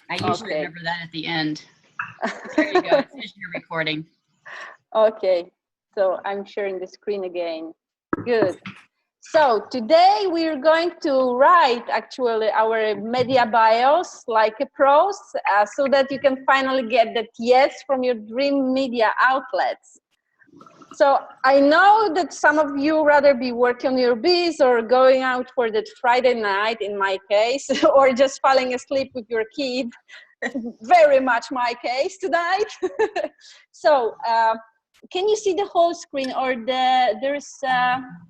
I usually remember that at the end. There you go. It's your recording. Okay, so I'm sharing the screen again. Good. So today we're going to write actually our media bios like a pros, so that you can finally get that yes from your dream media outlets. So I know that some of you rather be working on your biz or going out for that Friday night, in my case, or just falling asleep with your kid. Very much my case tonight. So can you see the whole screen, or there's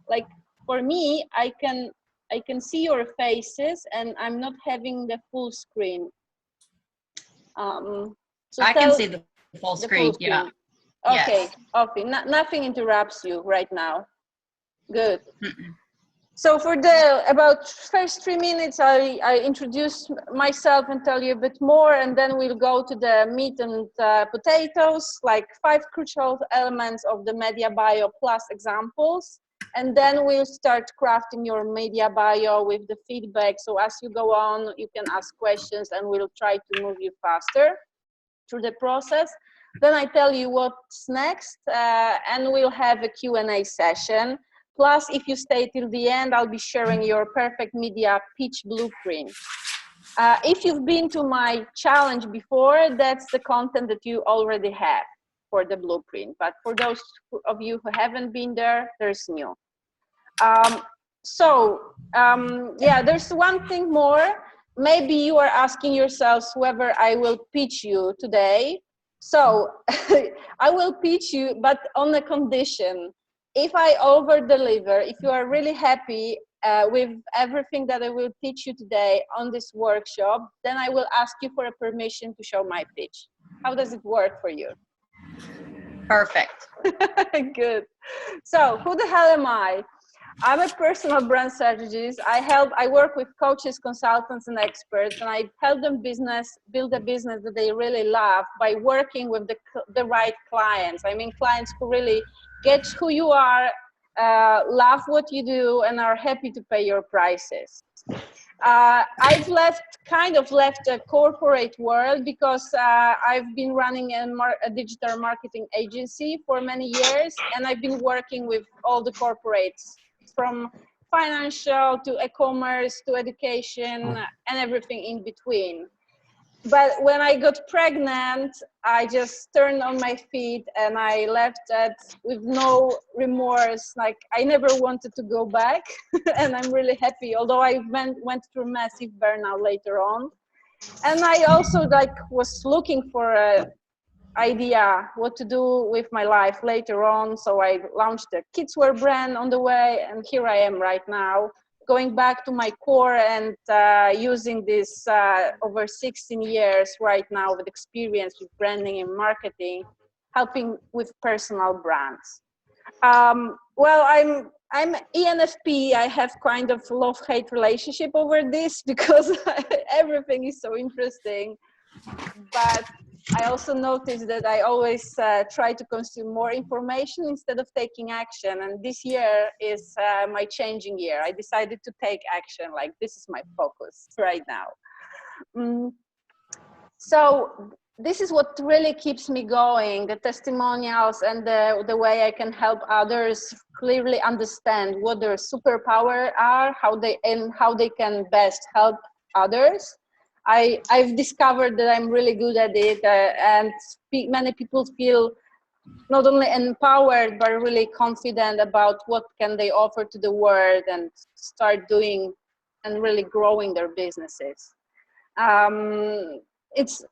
like, for me, I can see your faces and I'm not having the full screen. So I can see the full screen. Yeah. Okay. Yes. Okay. Nothing interrupts you right now. Good. So for the about first 3 minutes, I introduce myself and tell you a bit more, and then we'll go to the meat and potatoes, like 5 crucial elements of the media bio plus examples. And then we'll start crafting your media bio with the feedback. So as you go on, you can ask questions and we'll try to move you faster through the process. Then I tell you what's next, and we'll have a Q&A session. Plus, if you stay till the end, I'll be sharing your perfect media pitch blueprint. If you've been to my challenge before, that's the content that you already have for the blueprint. But for those of you who haven't been there, there's new. Yeah, there's one thing more. Maybe you are asking yourselves whether I will pitch you today. So I will pitch you, but on a condition. If I over-deliver, if you are really happy with everything that I will teach you today on this workshop, then I will ask you for a permission to show my pitch. How does it work for you? Perfect. Good. So who the hell am I? I'm a personal brand strategist. I work with coaches, consultants, and experts, and I help them build a business that they really love by working with the right clients. I mean, clients who really get who you are, love what you do, and are happy to pay your prices. I've kind of left a corporate world because I've been running a digital marketing agency for many years, and I've been working with all the corporates, from financial to e-commerce to education and everything in between. But when I got pregnant, I just turned on my feet and I left that with no remorse. Like, I never wanted to go back. And I'm really happy, although I went through massive burnout later on. And I also was looking for a idea what to do with my life later on. So I launched a kidswear brand on the way, and here I am right now, going back to my core and using this over 16 years right now with experience with branding and marketing, helping with personal brands. Well, I'm ENFP. I have kind of love-hate relationship over this because everything is so interesting. But I also noticed that I always try to consume more information instead of taking action. And this year is my changing year. I decided to take action. Like, this is my focus right now. So this is what really keeps me going, the testimonials and the way I can help others clearly understand what their superpower are, how they can best help others. I've discovered that I'm really good at it, and many people feel not only empowered, but really confident about what can they offer to the world and start doing and really growing their businesses. It's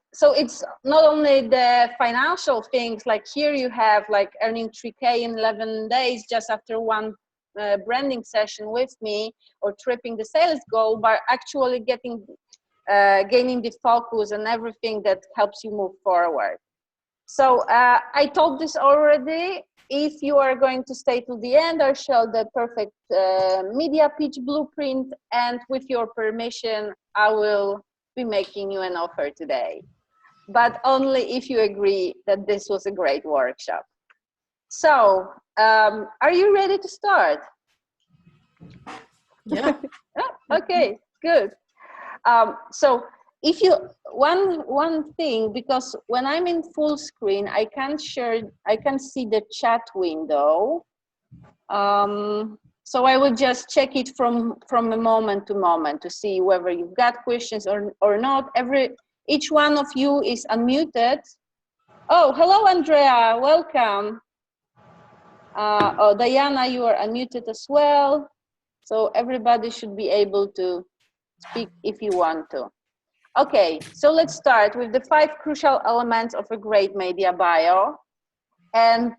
not only the financial things, like here you have like earning 3K in 11 days just after one branding session with me, or tripping the sales goal, but actually gaining the focus and everything that helps you move forward. So I told this already. If you are going to stay to the end, I'll show the perfect media pitch blueprint, and with your permission, I will be making you an offer today. But only if you agree that this was a great workshop. So are you ready to start? Yeah. Okay, good. So if you, one thing, because when I'm in full screen, I can see the chat window. So I will just check it from a moment to moment to see whether you've got questions or not. Each one of you is unmuted. Oh, hello, Andrea, welcome. Oh, Diana, you are unmuted as well. So everybody should be able to speak if you want to. Okay, so let's start with the 5 crucial elements of a great media bio. And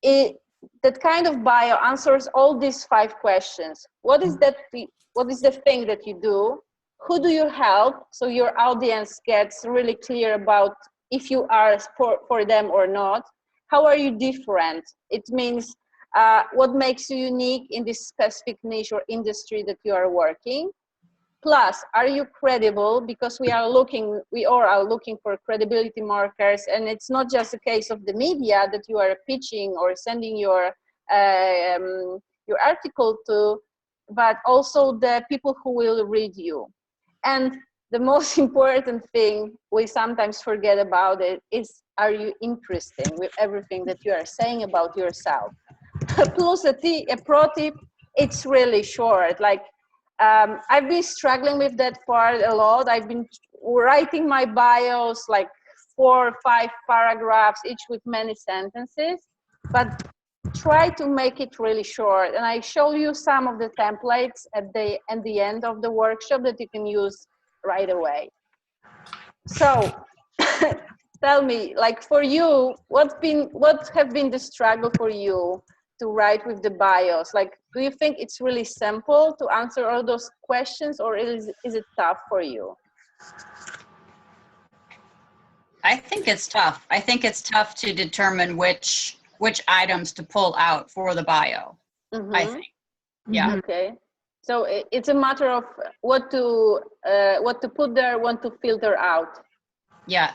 that kind of bio answers all these 5 questions. What is the thing that you do? Who do you help? So your audience gets really clear about if you are for them or not. How are you different? It means what makes you unique in this specific niche or industry that you are working. Plus, are you credible? Because we all are looking for credibility markers, and it's not just a case of the media that you are pitching or sending your article to, but also the people who will read you. And the most important thing we sometimes forget about it is, are you interesting with everything that you are saying about yourself? Plus a pro tip, it's really short. Like, I've been struggling with that part a lot. I've been writing my bios like 4 or 5 paragraphs, each with many sentences, but try to make it really short. And I show you some of the templates at the end of the workshop that you can use right away. So tell me, like, for you, what have been the struggle for you to write with the bios? Like, do you think it's really simple to answer all those questions, or is it tough for you? I think it's tough. I think it's tough to determine which items to pull out for the bio. Mm-hmm. I think. Yeah. Okay. So it's a matter of what to put there, what to filter out. Yeah.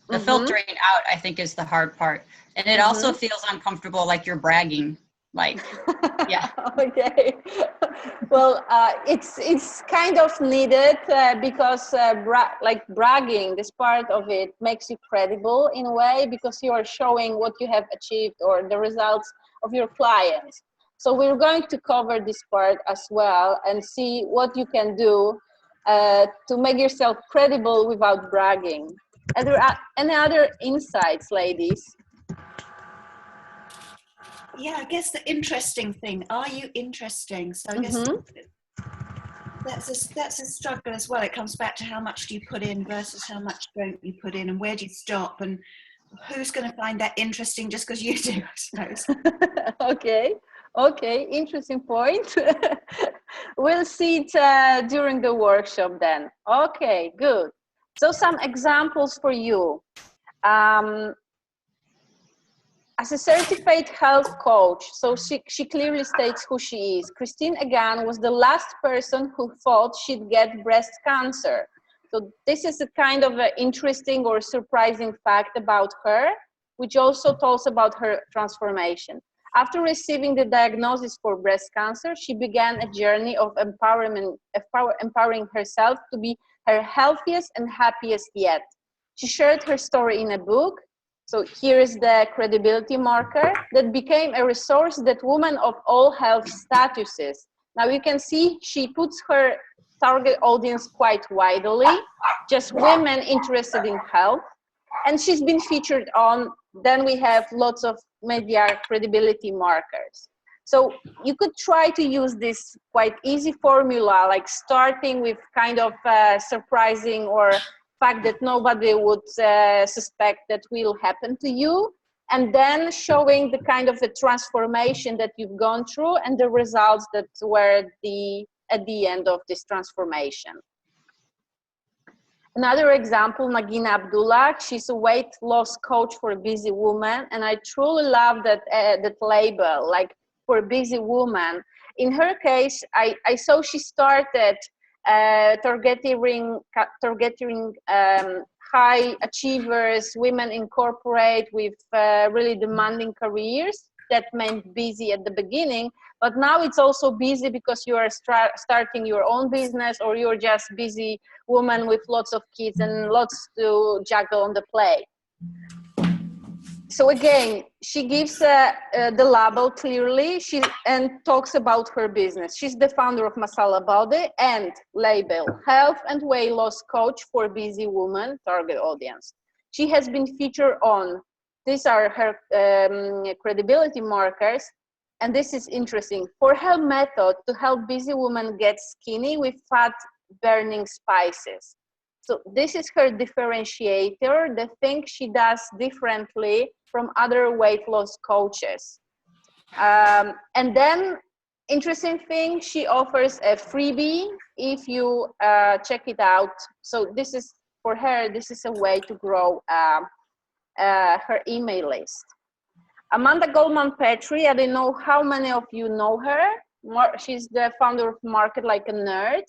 The filtering out, I think, is the hard part. And it also feels uncomfortable, like you're bragging. Like, yeah. Okay. Well, it's kind of needed because bragging, this part of it makes you credible in a way, because you are showing what you have achieved or the results of your clients. So we're going to cover this part as well and see what you can do to make yourself credible without bragging. Are there any other insights, ladies? Yeah, I guess the interesting thing, are you interesting? So I guess that's a struggle as well. It comes back to how much do you put in versus how much don't you put in, and where do you stop, and who's going to find that interesting just because you do, I suppose. Okay, interesting point. We'll see it during the workshop then. Okay, good. So some examples for you. As a certified health coach, so she clearly states who she is. Christine, again, was the last person who thought she'd get breast cancer. So this is a kind of an interesting or surprising fact about her, which also tells about her transformation. After receiving the diagnosis for breast cancer, she began a journey of empowering herself to be her healthiest and happiest yet. She shared her story in a book. So here is the credibility marker that became a resource that women of all health statuses. Now you can see she puts her target audience quite widely, just women interested in health. And she's been featured on, then we have lots of media credibility markers. So you could try to use this quite easy formula, like starting with kind of surprising or fact that nobody would suspect that will happen to you, and then showing the kind of a transformation that you've gone through and the results that were at the end of this transformation. Another example, Nagina Abdullah, she's a weight loss coach for a busy woman, and I truly love that label, like, for a busy woman. In her case, I saw she started targeting high achievers, women in corporate with really demanding careers that meant busy at the beginning, but now it's also busy because you are starting your own business, or you're just busy woman with lots of kids and lots to juggle on the plate. So again, she gives the label clearly, and talks about her business. She's the founder of Masala Body and label, health and weight loss coach for busy women, target audience. She has been featured on, these are her credibility markers, and this is interesting, for her method to help busy women get skinny with fat burning spices. So this is her differentiator, the thing she does differently from other weight loss coaches. And then, interesting thing, she offers a freebie if you check it out. So this is, for her, this is a way to grow her email list. Amanda Goldman-Petrie, I don't know how many of you know her. She's the founder of Market Like a Nerd.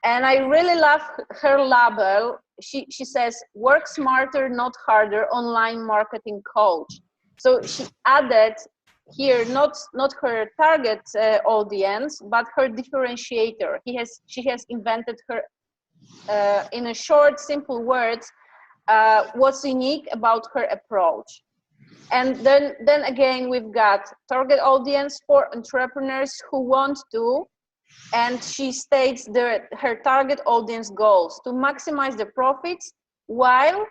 And I really love her label. She says, work smarter, not harder, online marketing coach. So she added here, not her target audience, but her differentiator. She has invented her, in a short, simple words, what's unique about her approach. And then again, we've got target audience for entrepreneurs who want to, and she states her target audience goals to maximize the profits while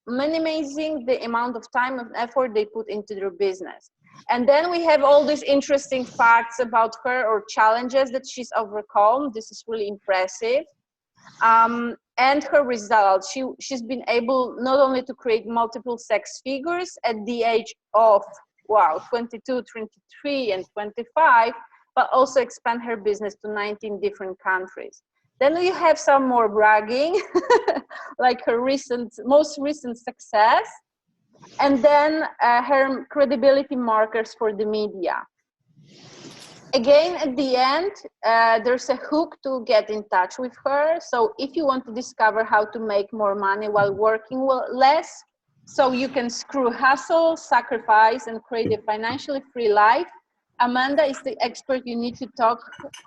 minimizing the amount of time and effort they put into their business. And then we have all these interesting facts about her, or challenges that she's overcome. This is really impressive. And her results. She's been able not only to create multiple six figures at the age of, 22, 23, and 25, but also expand her business to 19 different countries. Then you have some more bragging, like her most recent success, and then her credibility markers for the media. Again, at the end, there's a hook to get in touch with her. So if you want to discover how to make more money while working less, so you can screw hustle, sacrifice, and create a financially free life, Amanda is the expert you need to talk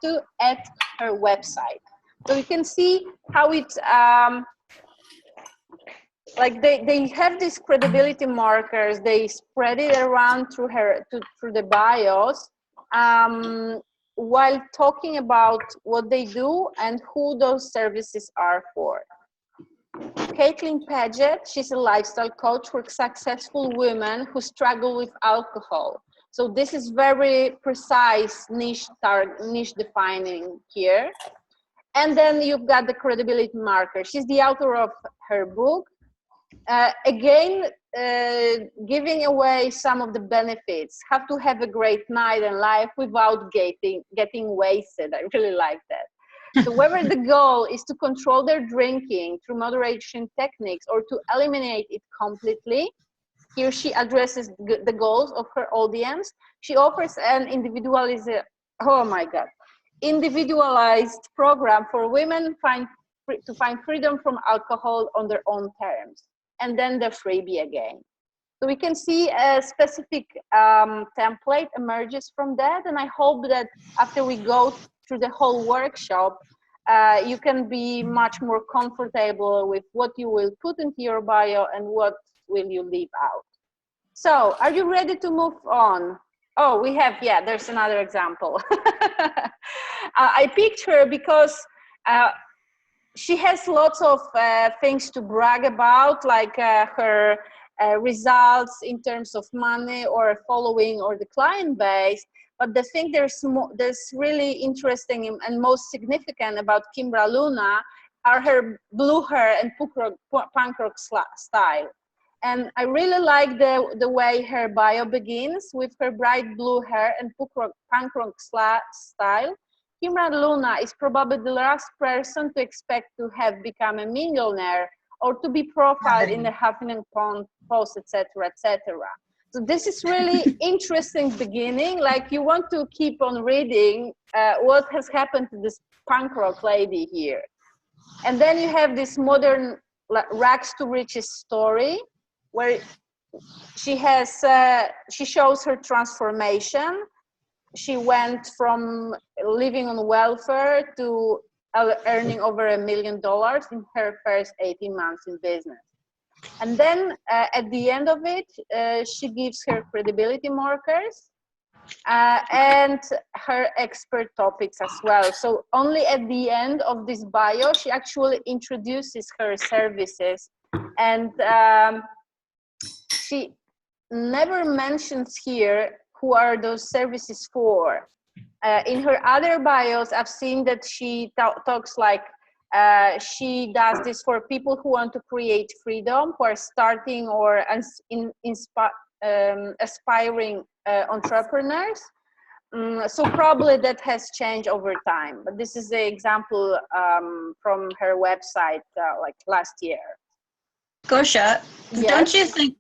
to at her website. So you can see how it's, like they have these credibility markers, they spread it around through the bios, while talking about what they do and who those services are for. Caitlin Paget, she's a lifestyle coach for successful women who struggle with alcohol. So this is very precise niche defining here. And then you've got the credibility marker. She's the author of her book. Again, giving away some of the benefits. Have to have a great night in life without getting wasted. I really like that. So whether the goal is to control their drinking through moderation techniques or to eliminate it completely, here she addresses the goals of her audience. She offers an individualized program for women to find freedom from alcohol on their own terms. And then the freebie again. So we can see a specific template emerges from that. And I hope that after we go through the whole workshop, you can be much more comfortable with what you will put into your bio and what will you leave out. So are you ready to move on? Oh, we have, there's another example. I picked her because she has lots of things to brag about, like her results in terms of money or following or the client base. But the thing there's really interesting and most significant about Kimbra Luna are her blue hair and punk rock style. And I really like the way her bio begins with her bright blue hair and punk rock style. Kimbra Luna is probably the last person to expect to have become a millionaire or to be profiled in the Huffington Post, etc., etc. So this is really interesting beginning. Like you want to keep on reading what has happened to this punk rock lady here. And then you have this modern rags to riches story where she shows her transformation. She went from living on welfare to earning over $1 million in her first 18 months in business. And then at the end of it, she gives her credibility markers and her expert topics as well. So only at the end of this bio, she actually introduces her services, and she never mentions here who are those services for. In her other bios, I've seen that she talks like she does this for people who want to create freedom, who are starting or aspiring entrepreneurs. So probably that has changed over time. But this is the example from her website like last year. Gosia, Yes? don't you think,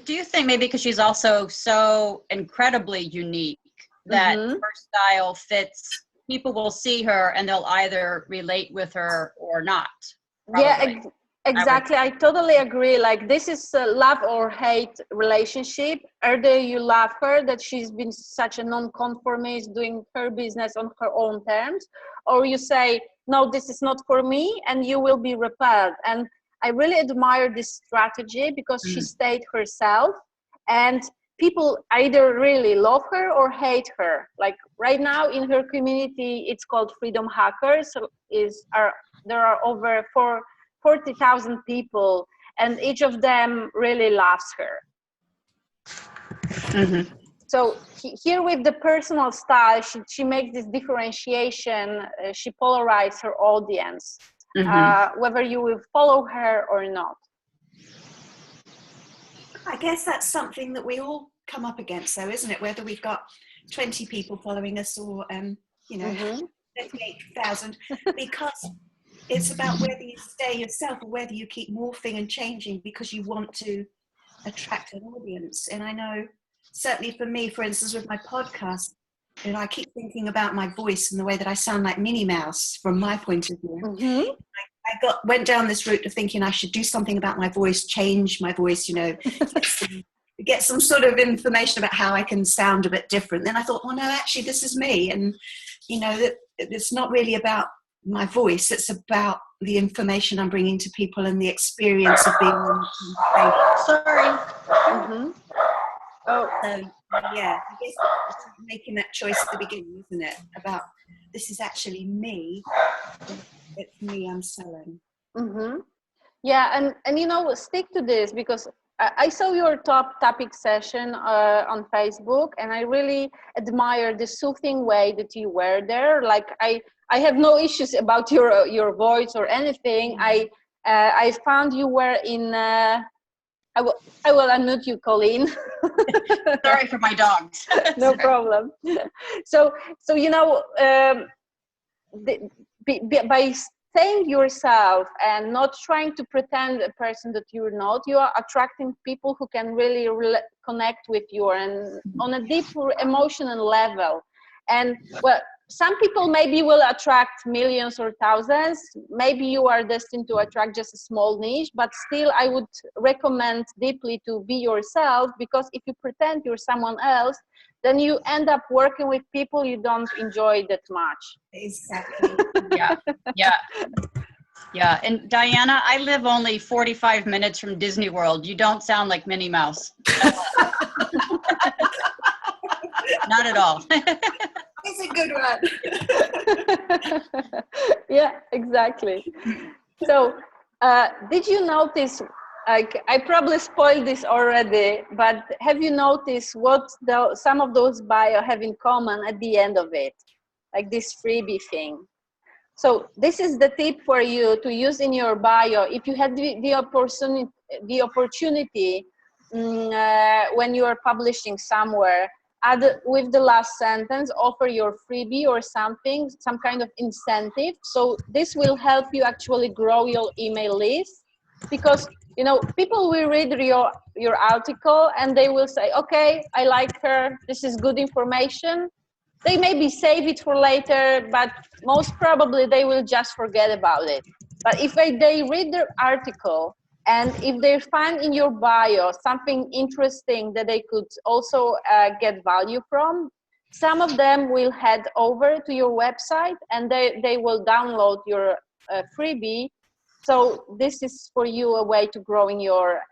do you think maybe because she's also so incredibly unique that her style fits, people will see her and they'll either relate with her or not? Probably. Yeah, exactly. I totally agree. Like, this is a love or hate relationship. Either you love her, that she's been such a non-conformist, doing her business on her own terms, or you say, no, this is not for me, and you will be repelled. And I really admire this strategy because she stayed herself, and people either really love her or hate her. Like right now in her community, it's called Freedom Hackers. There are over 40,000 people, and each of them really loves her. So here with the personal style, she makes this differentiation. She polarizes her audience, whether you will follow her or not. I guess that's something that we all come up against, though, isn't it? Whether we've got 20 people following us or, 38,000, because it's about whether you stay yourself or whether you keep morphing and changing because you want to attract an audience. And I know, certainly for me, for instance, with my podcast, I keep thinking about my voice and the way that I sound like Minnie Mouse from my point of view. I went down this route of thinking I should do something about my voice, change my voice, get some sort of information about how I can sound a bit different. Then I thought, well, no, actually, this is me. And, that it's not really about my voice. It's about the information I'm bringing to people and the experience of being on stage. Sorry. Oh, yeah, I guess making that choice at the beginning, isn't it? About this is actually me. It's me I'm selling. Yeah, and stick to this, because I saw your top topic session on Facebook, and I really admire the soothing way that you were there. Like I have no issues about your voice or anything. I found you were in. I will unmute you, Colleen. Sorry for my dogs. No problem. So by staying yourself and not trying to pretend a person that you're not, you are attracting people who can really connect with you and on a deeper emotional level. And well, some people maybe will attract millions or thousands. Maybe you are destined to attract just a small niche, but still I would recommend deeply to be yourself, because if you pretend you're someone else, then you end up working with people you don't enjoy that much. Exactly. Yeah. And Diana, I live only 45 minutes from Disney World. You don't sound like Minnie Mouse. Not at all. It's a good one. Yeah, exactly. So did you notice, like, I probably spoiled this already, but have you noticed what some of those bio have in common at the end of it? Like this freebie thing. So this is the tip for you to use in your bio. If you had the opportunity when you are publishing somewhere, add with the last sentence, offer your freebie or something, some kind of incentive. So this will help you actually grow your email list, because people will read your article and they will say, okay, I like her, this is good information. They maybe save it for later, but most probably they will just forget about it. But if they read the article And if they find in your bio something interesting that they could also get value from, some of them will head over to your website and they will download your freebie. So this is for you a way to growing your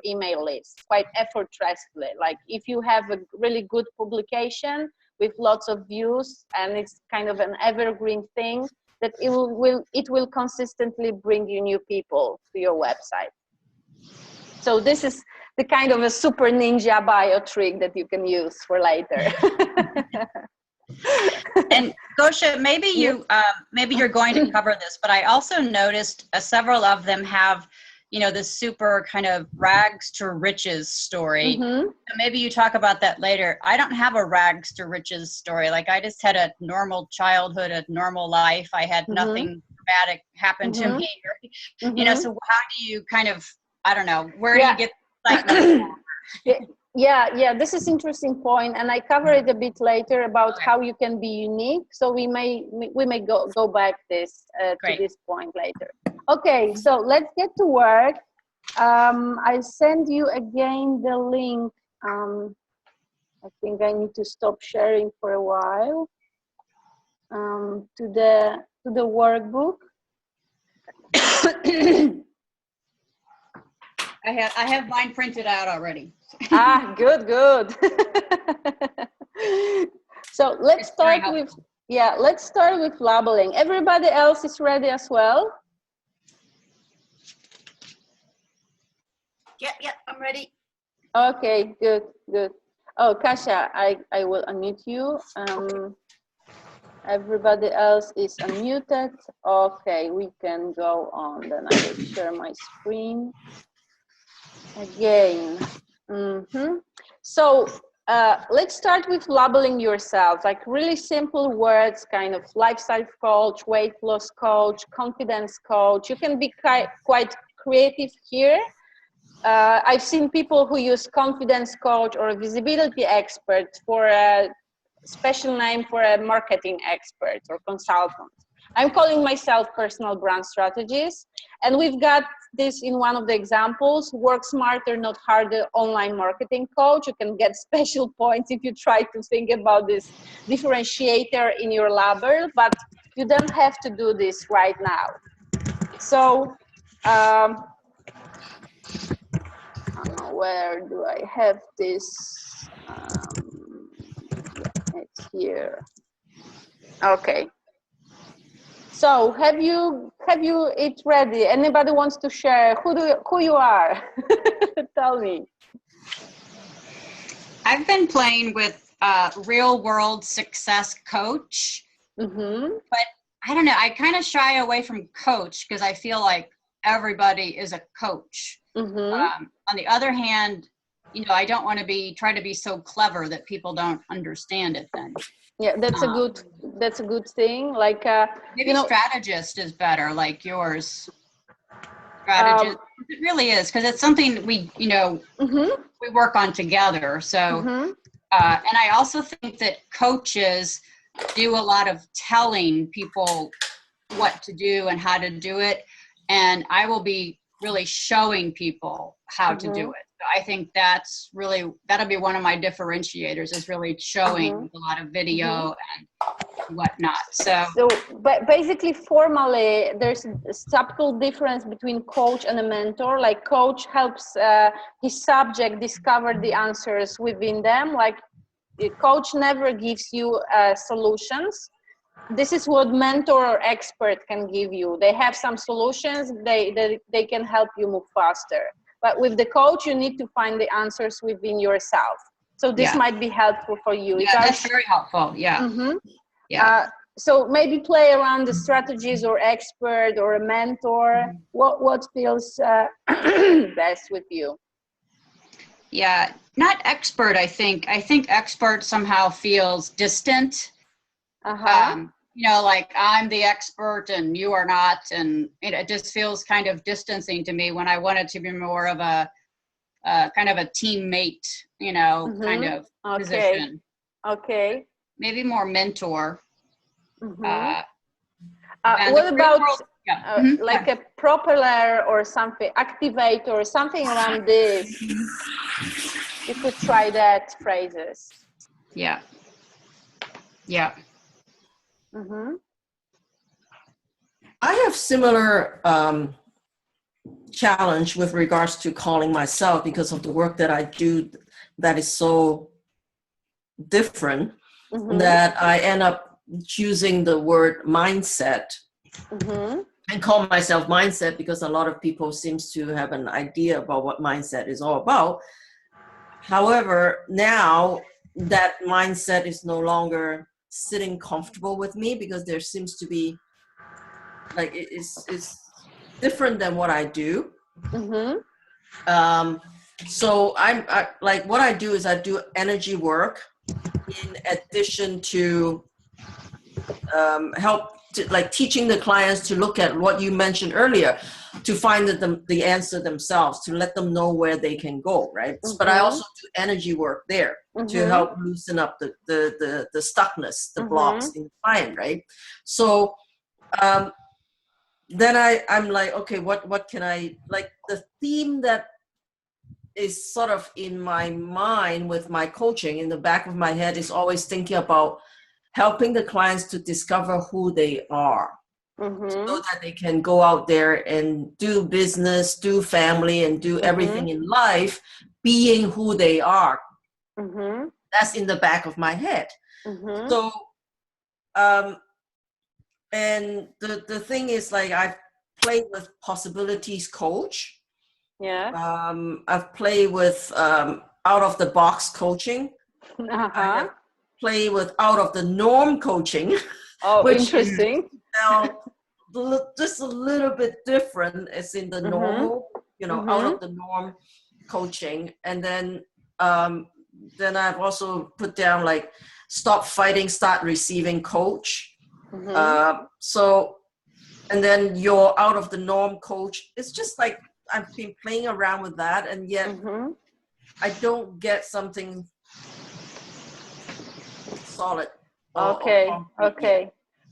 email list quite effortlessly. Like if you have a really good publication with lots of views and it's kind of an evergreen thing, that it will consistently bring you new people to your website. So this is the kind of a super ninja bio trick that you can use for later. And Gosia, maybe you're going to cover this, but I also noticed several of them have, this super kind of rags to riches story. Mm-hmm. So maybe you talk about that later. I don't have a rags to riches story. Like I just had a normal childhood, a normal life. I had nothing dramatic happen to me. So how do you kind of, I don't know, where do you get the excitement from? Yeah, this is interesting point, and I cover it a bit later about how you can be unique. So we may go back to this point later. Okay, so let's get to work. I send you again the link. I think I need to stop sharing for a while. To the workbook. I have mine printed out already. Good. So let's start with labeling. Everybody else is ready as well? Yep, I'm ready. Okay, good. Oh, Kasia, I will unmute you. Everybody else is unmuted. Okay, we can go on. Then I will share my screen again. So let's start with labeling yourself, like really simple words, kind of lifestyle coach, weight loss coach, confidence coach. You can be quite creative here. I've seen people who use confidence coach or a visibility expert for a special name for a marketing expert or consultant. I'm calling myself personal brand strategist, and we've got this in one of the examples, work smarter, not harder, online marketing coach. You can get special points if you try to think about this differentiator in your label, but you don't have to do this right now. So, where do I have this? It's here. Okay. So have you it ready? Anybody wants to share who you are? Tell me. I've been playing with real world success coach, but I don't know. I kind of shy away from coach because I feel like everybody is a coach. On the other hand, I don't want to try to be so clever that people don't understand it then. Yeah, that's a good thing. Like maybe strategist is better, like yours. Strategist, it really is, because it's something we we work on together. So, and I also think that coaches do a lot of telling people what to do and how to do it, and I will be really showing people how to do it. So I think that'll be one of my differentiators, is really showing a lot of video and whatnot. So but basically formally there's a subtle difference between coach and a mentor. Like coach helps his subject discover the answers within them. Like the coach never gives you solutions. This is what mentor or expert can give you. They have some solutions, they can help you move faster. But with the coach, you need to find the answers within yourself. So this might be helpful for you. Yeah, that's very helpful. Yeah. So maybe play around the strategies or expert or a mentor. What feels best with you? Yeah, not expert, I think. I think expert somehow feels distant. Like I'm the expert and you are not, and it just feels kind of distancing to me when I want it to be more of a kind of a teammate, kind of position. Okay. Maybe more mentor. What about like Yeah. a propeller or something, activator or something around this? You could try that phrases. Yeah. Yeah. Mm-hmm. I have similar challenge with regards to calling myself because of the work that I do that is so different that I end up choosing the word mindset and call myself mindset because a lot of people seems to have an idea about what mindset is all about. However, now that mindset is no longer sitting comfortable with me because there seems to be like it's different than what I do. So I like what I do is I do energy work in addition to help to, like teaching the clients to look at what you mentioned earlier, to find the answer themselves, to let them know where they can go, right? But I also do energy work there to help loosen up the stuckness, the blocks in the client, right? So then I'm like, okay, what can I, like the theme that is sort of in my mind with my coaching in the back of my head is always thinking about helping the clients to discover who they are so that they can go out there and do business, do family, and do everything in life being who they are. That's in the back of my head. So and the thing is, like, I've played with possibilities coach. I've played with out of the box coaching. I have play with out of the norm coaching. Oh, which interesting. is now just a little bit different as in the normal, out of the norm coaching. And then I've also put down like stop fighting, start receiving coach. So, and then your out of the norm coach. It's just like I've been playing around with that, and yet I don't get something solid. Okay.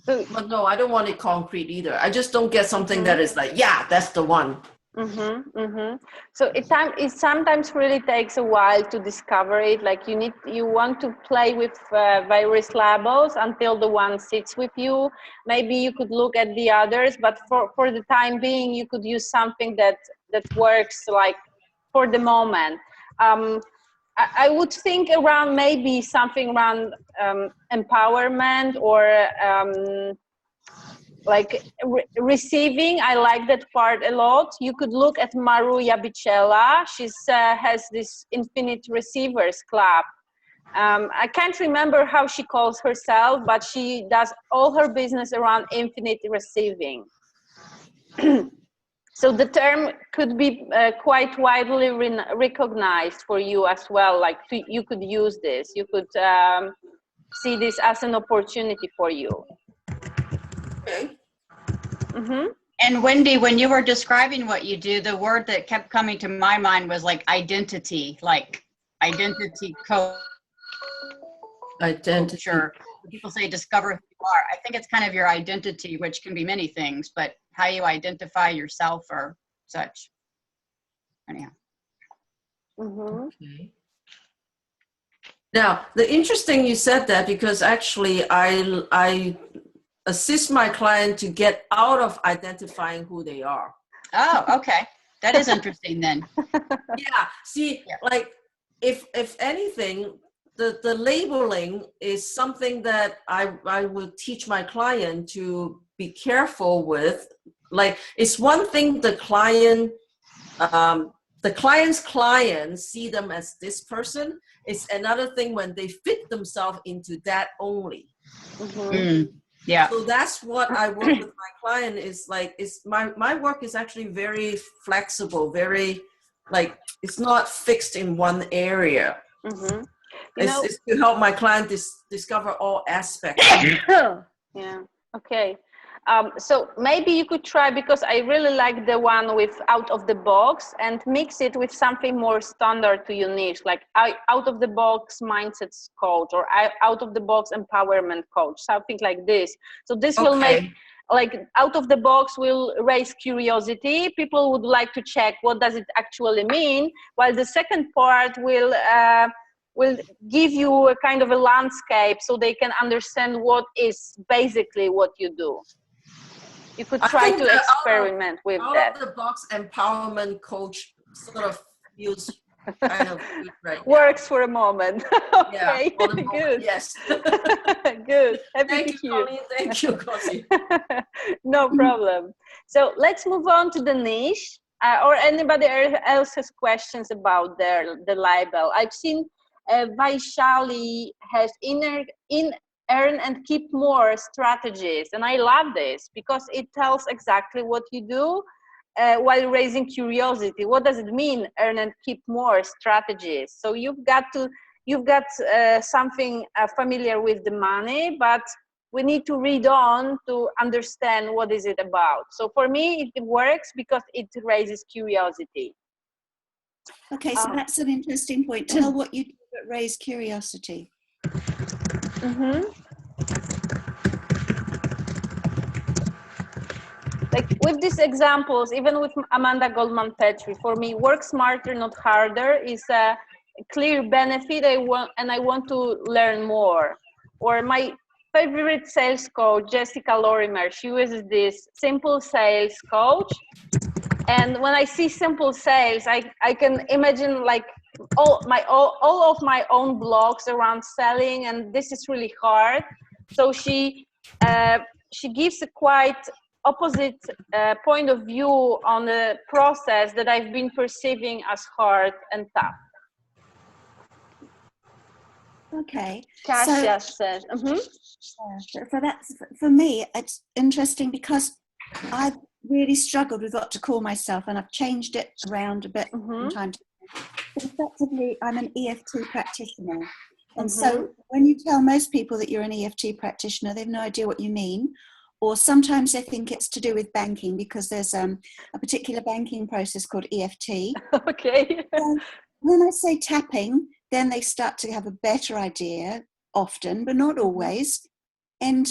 So, but no, I don't want it concrete either. I just don't get something that is like, yeah, that's the one. So it sometimes really takes a while to discover it. Like you want to play with various labels until the one sits with you. Maybe you could look at the others, but for the time being, you could use something that works like for the moment. I would think around maybe something around empowerment or like receiving. I like that part a lot. You could look at Maruja Bicella. She's has this Infinite Receivers Club. I can't remember how she calls herself, but she does all her business around infinite receiving. So the term could be quite widely recognized for you as well. Like you could use this. You could see this as an opportunity for you. Okay. And Wendy, when you were describing what you do, the word that kept coming to my mind was like identity coach. Identity. Sure. People say discover who you are. I think it's kind of your identity, which can be many things, but how you identify yourself or such. Anyhow. Okay. Now, the interesting you said that because actually I assist my client to get out of identifying who they are. Oh, okay. That is interesting then. Yeah. See, like if anything, the labeling is something that I would teach my client to be careful with. Like, it's one thing the client's clients see them as this person. It's another thing when they fit themselves into that only. Yeah. So that's what I work with my client is like, my work is actually very flexible, very like, it's not fixed in one area. It's to help my client discover all aspects. Yeah. Okay. So maybe you could try, because I really like the one with out of the box, and mix it with something more standard to your niche, like out of the box mindset coach, or out of the box empowerment coach, something like this. So this will make, like, out of the box will raise curiosity. People would like to check what does it actually mean, while the second part will give you a kind of a landscape so they can understand what is basically what you do. You could try to experiment with that. Out of the box empowerment coach sort of feels kind of good right Works for a moment. Okay, yeah, for the moment, good. yes. Good. Happy to hear. Thank you, Gosia. No problem. So let's move on to the niche. Or anybody else has questions about the label. I've seen Vaishali has earn and keep more strategies, and I love this because it tells exactly what you do while raising curiosity. What does it mean, earn and keep more strategies? So you've got something familiar with the money, but we need to read on to understand what is it about. So for me, it works because it raises curiosity. Okay, so that's an interesting point. Tell what you do that raise curiosity. Like with these examples, even with Amanda Goldman Petrie, for me, work smarter, not harder is a clear benefit. I want to learn more. Or my favorite sales coach, Jessica Lorimer, she uses this simple sales coach. And when I see simple sales, I can imagine like all of my own blogs around selling, and this is really hard. So she gives a quite opposite point of view on the process that I've been perceiving as hard and tough. Okay. Kasia says, So that's, for me, it's interesting because I've really struggled with what to call myself, and I've changed it around a bit from time to time. But effectively, I'm an EFT practitioner. And so when you tell most people that you're an EFT practitioner, they have no idea what you mean. Or sometimes they think it's to do with banking because there's a particular banking process called EFT. Okay. When I say tapping, then they start to have a better idea, often, but not always. And,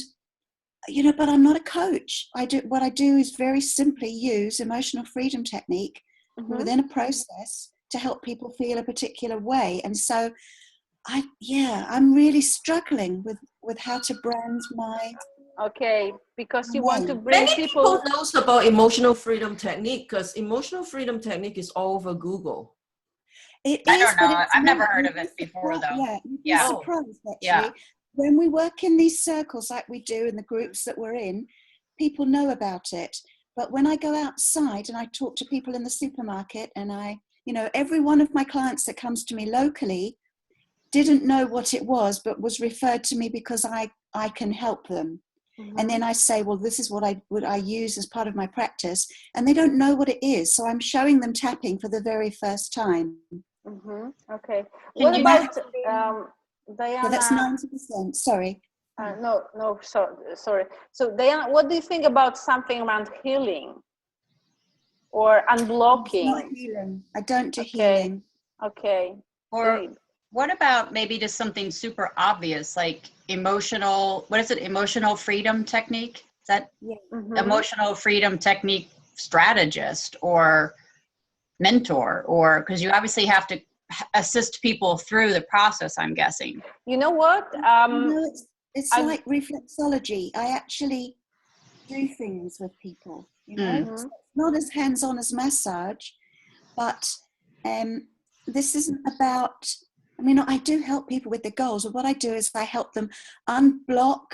you know, but I'm not a coach. What I do is very simply use emotional freedom technique within a process to help people feel a particular way. And so I'm really struggling with how to brand my... Okay, because you want to bring Many people knows about emotional freedom technique because emotional freedom technique is all over Google. It I is, don't know. but I've never heard of it before, though. Yeah, you'd be surprised, actually. When we work in these circles like we do in the groups that we're in, people know about it. But when I go outside and I talk to people in the supermarket, and every one of my clients that comes to me locally didn't know what it was, but was referred to me because I can help them. And then I say, well, this is what I use as part of my practice. And they don't know what it is. So I'm showing them tapping for the very first time. Okay. What about Diana? Yeah, that's 90%. Sorry. No, sorry. So Diana, what do you think about something around healing or unblocking? Not healing. I don't do healing. Okay. Or what about maybe just something super obvious like emotional freedom technique? Is that emotional freedom technique strategist or mentor? Or because you obviously have to assist people through the process, I'm guessing. You know what? It's like reflexology. I actually do things with people, It's not as hands-on as massage, but this isn't about, I do help people with their goals, but what I do is I help them unblock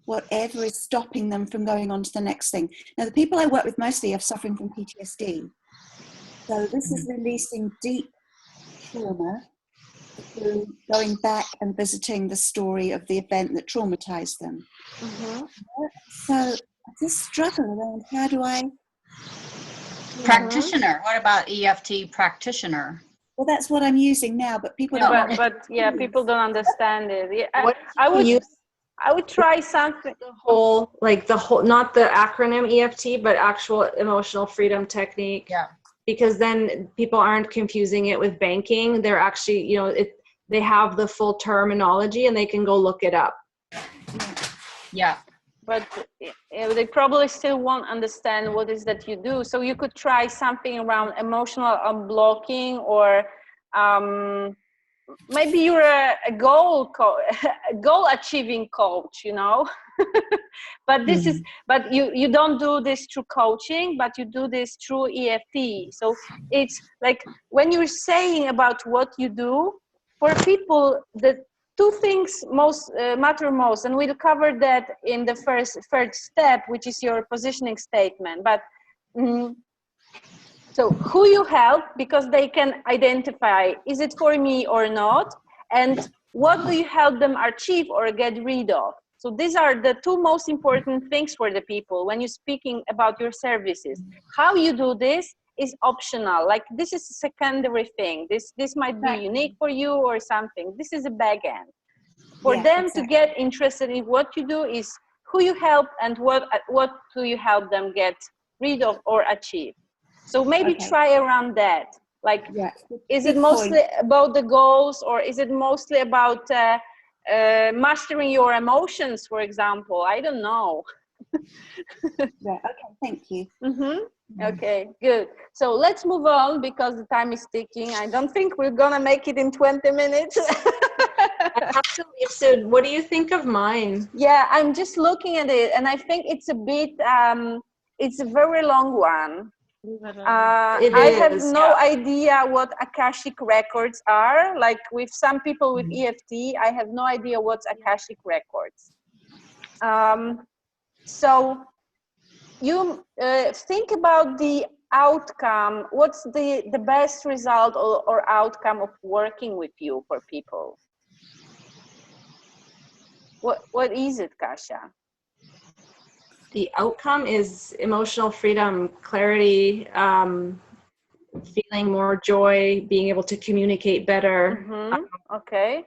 whatever is stopping them from going on to the next thing. Now, the people I work with mostly are suffering from PTSD. So this is releasing deep trauma through going back and visiting the story of the event that traumatized them. So I just struggle around how do I... Practitioner. What about EFT practitioner? Well, that's what I'm using now, but people don't know. But people don't understand it. What do you use? I would try something. Not the acronym EFT, but actual emotional freedom technique. Yeah. Because then people aren't confusing it with banking. They're actually, they have the full terminology and they can go look it up. Yeah. But they probably still won't understand what is that you do. So you could try something around emotional unblocking, or maybe you're a goal achieving coach, but but you don't do this through coaching, but you do this through EFT. So it's like when you're saying about what you do for people, the two things matter most, and we'll cover that in the third step, which is your positioning statement. But so who you help, because they can identify, is it for me or not? And what do you help them achieve or get rid of? So these are the two most important things for the people when you're speaking about your services. How you do this is optional. Like, this is a secondary thing. This might be unique for you or something. This is a back end. For them to get interested in what you do is who you help and what do you help them get rid of or achieve. So maybe try around that. Like, is it mostly about the goals, or is it mostly about mastering your emotions, for example? I don't know. Okay, thank you. Okay, good. So let's move on, because the time is ticking. I don't think we're gonna make it in 20 minutes. Absolutely. So what do you think of mine? Yeah, I'm just looking at it, and I think it's a bit, it's a very long one. I have no idea what Akashic records are. Like, with some people with EFT, I have no idea what's Akashic records. So you think about the outcome. What's the best result or outcome of working with you for people? What is it, Kasia? The outcome is emotional freedom, clarity, feeling more joy, being able to communicate better. Okay.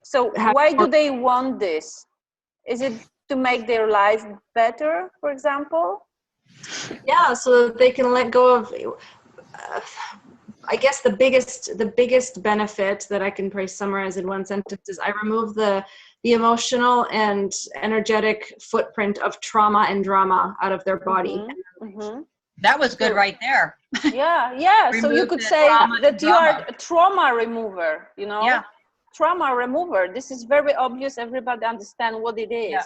So why do they want this? Is it to make their lives better, for example? Yeah, so that they can let go of, I guess the biggest benefit that I can probably summarize in one sentence is I remove the emotional and energetic footprint of trauma and drama out of their body. That was good right there. Yeah. So you could say that you are a trauma remover, Yeah. Trauma remover. This is very obvious. Everybody understand what it is.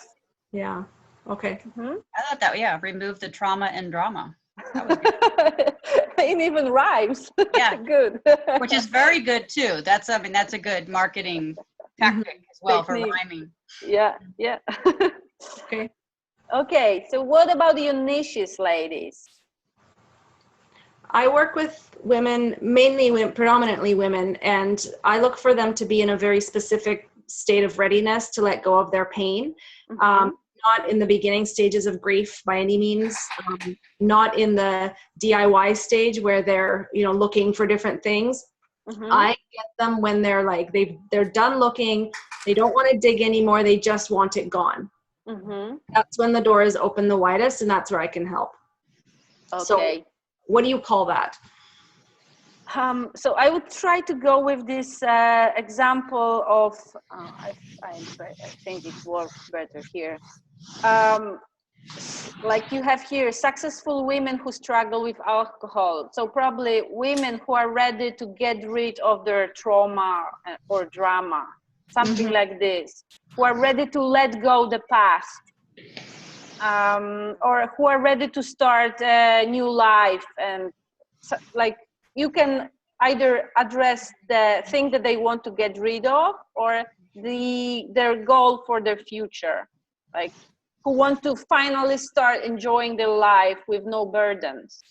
Yeah. Okay. I thought that, remove the trauma and drama. That was good. It even rhymes. Yeah. Good. Which is very good too. That's a good marketing tactic as well for rhyming. Yeah. Okay. Okay. So what about your niches, ladies? I work with women, predominantly women, and I look for them to be in a very specific state of readiness to let go of their pain. Not in the beginning stages of grief by any means, not in the DIY stage where they're, looking for different things. I get them when they're like, they're done looking, they don't want to dig anymore, they just want it gone. That's when the door is open the widest, and that's where I can help. Okay. So what do you call that? So I would try to go with this example of, I think it works better here. Like you have here, successful women who struggle with alcohol. So probably women who are ready to get rid of their trauma or drama, something like this, who are ready to let go the past, or who are ready to start a new life. And so, like, you can either address the thing that they want to get rid of, or their goal for their future, like who want to finally start enjoying their life with no burdens.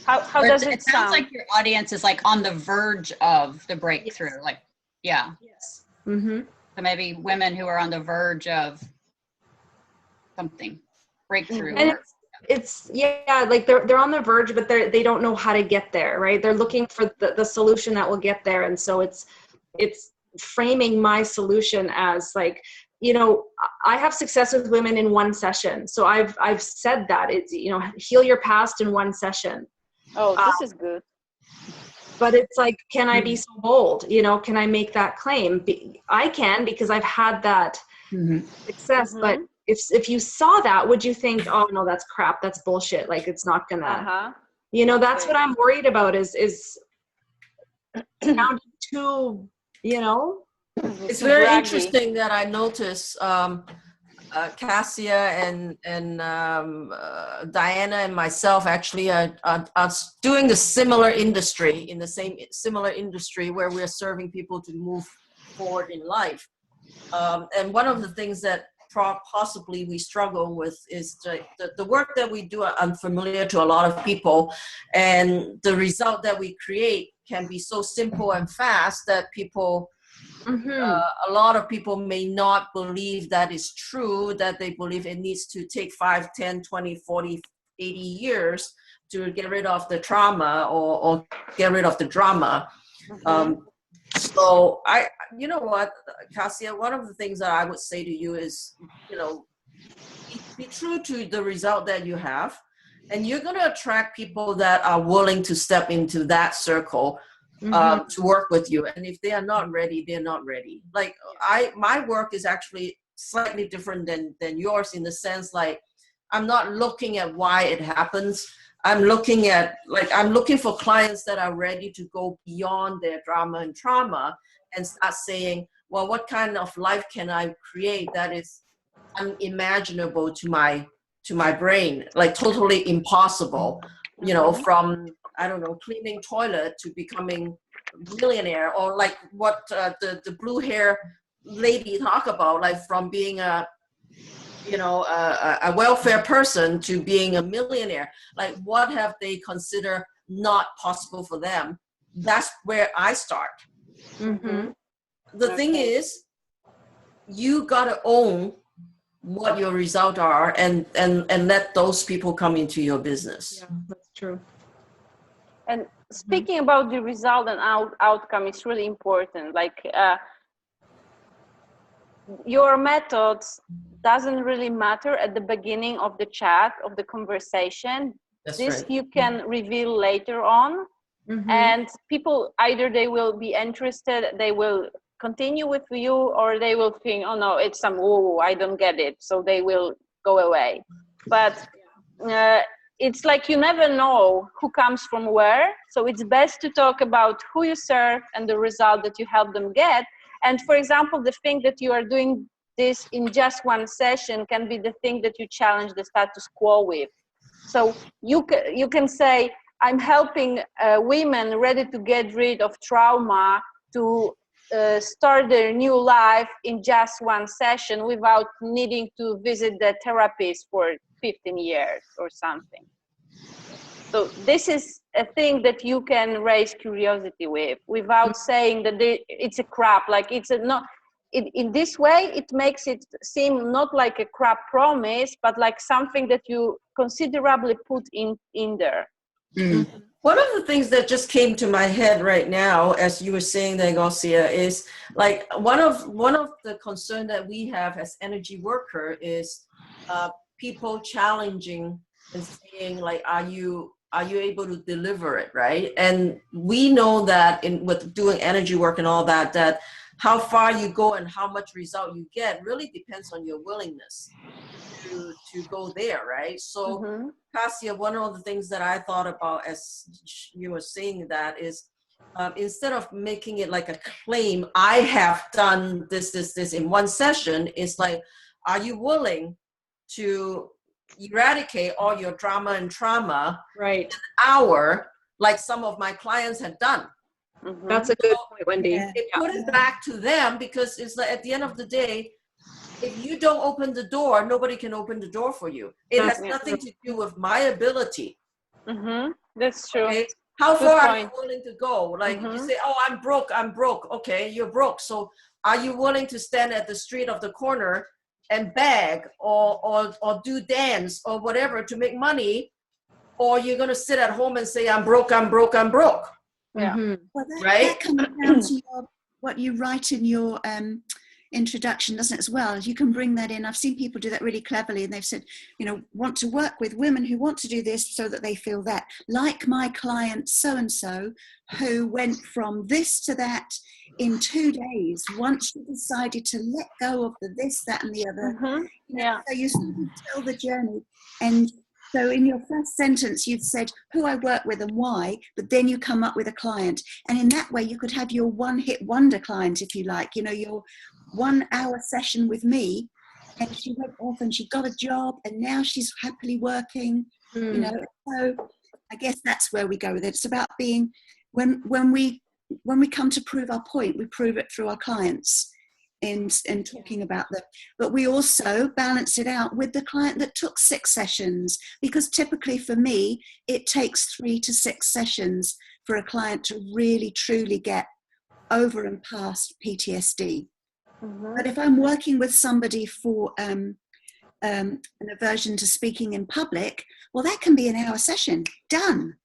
How does it sound? It sounds like your audience is like on the verge of the breakthrough. Like, yeah. Yes. So maybe women who are on the verge of something, breakthrough. And it's like they're on the verge, but they don't know how to get there, right? They're looking for the solution that will get there. And so it's framing my solution as like, you know, I have success with women in one session. So I've said that it's, you know, heal your past in one session. Oh, this is good. But it's like, can I be so bold? You know, can I make that claim? I can, because I've had that success. But if you saw that, would you think, oh no, that's crap, that's bullshit, like it's not gonna, you know, that's what I'm worried about is sounding too, you know. It's very interesting that I notice Gosia and Diana and myself actually are doing the similar industry, in the similar industry where we're serving people to move forward in life. And one of the things that possibly we struggle with is the work that we do are unfamiliar to a lot of people, and the result that we create can be so simple and fast that people a lot of people may not believe that is true, that they believe it needs to take 5, 10, 20, 40, 80 years to get rid of the trauma or get rid of the drama. So you know what, Gosia, one of the things that I would say to you is, you know, be true to the result that you have, and you're going to attract people that are willing to step into that circle to work with you. And if they are not ready, they're not ready. Like my work is actually slightly different than yours, in the sense, like, I'm not looking at why it happens. I'm looking for clients that are ready to go beyond their drama and trauma and start saying, well, what kind of life can I create that is unimaginable to my brain, like totally impossible, you know, from, I don't know, cleaning toilet to becoming a millionaire, or like what the blue hair lady talk about, like from being a welfare person to being a millionaire. Like, what have they consider not possible for them? That's where I start. The thing is, you gotta own what your results are and let those people come into your business. Yeah, that's true. And speaking about the result and outcome, it's really important. Like your methods doesn't really matter at the beginning of the chat, of the conversation. That's this right. you can reveal later on. And people, either they will be interested, they will continue with you, or they will think, oh no, it's some, oh, I don't get it, so they will go away. But it's like you never know who comes from where, so it's best to talk about who you serve and the result that you help them get. And for example, the thing that you are doing this in just one session can be the thing that you challenge the status quo with. So you can say, I'm helping women ready to get rid of trauma to start their new life in just one session without needing to visit the therapist for 15 years or something. So this is a thing that you can raise curiosity with without saying that it's a crap, like it's a not. In this way, it makes it seem not like a crap promise, but like something that you considerably put in there. One of the things that just came to my head right now, as you were saying that, Gosia, is like one of the concern that we have as energy worker is people challenging and saying, like, are you able to deliver it, right? And we know that with doing energy work and all that, that how far you go and how much result you get really depends on your willingness to go there, right? So Gosia, one of the things that I thought about as you were saying that is, instead of making it like a claim, I have done this in one session, it's like, are you willing to eradicate all your drama and trauma in an hour, like some of my clients have done? That's a good point, Wendy. It put it back to them, because it's like, at the end of the day, if you don't open the door, nobody can open the door for you. It has nothing to do with my ability. That's true. Okay? How far are you willing to go? Like, you say, oh, I'm broke. Okay, you're broke. So are you willing to stand at the street of the corner and beg or do dance or whatever to make money? Or you're going to sit at home and say, I'm broke. Yeah. Well, right? that comes down to what you write in introduction, doesn't it, as well? You can bring that in. I've seen people do that really cleverly, and they've said, want to work with women who want to do this so that they feel that, like my client so-and-so, who went from this to that in 2 days, once she decided to let go of the this, that, and the other. So you sort of tell the journey. And so in your first sentence, you've said who I work with and why, but then you come up with a client. And in that way, you could have your one-hit wonder client, if you like, your 1 hour session with me. And she went off and she got a job and now she's happily working, So I guess that's where we go with it. It's about being, when we come to prove our point, we prove it through our clients. And talking about them, but we also balance it out with the client that took 6 sessions, because typically for me it takes 3 to 6 sessions for a client to really truly get over and past PTSD. But if I'm working with somebody for an aversion to speaking in public, well, that can be an hour session, done.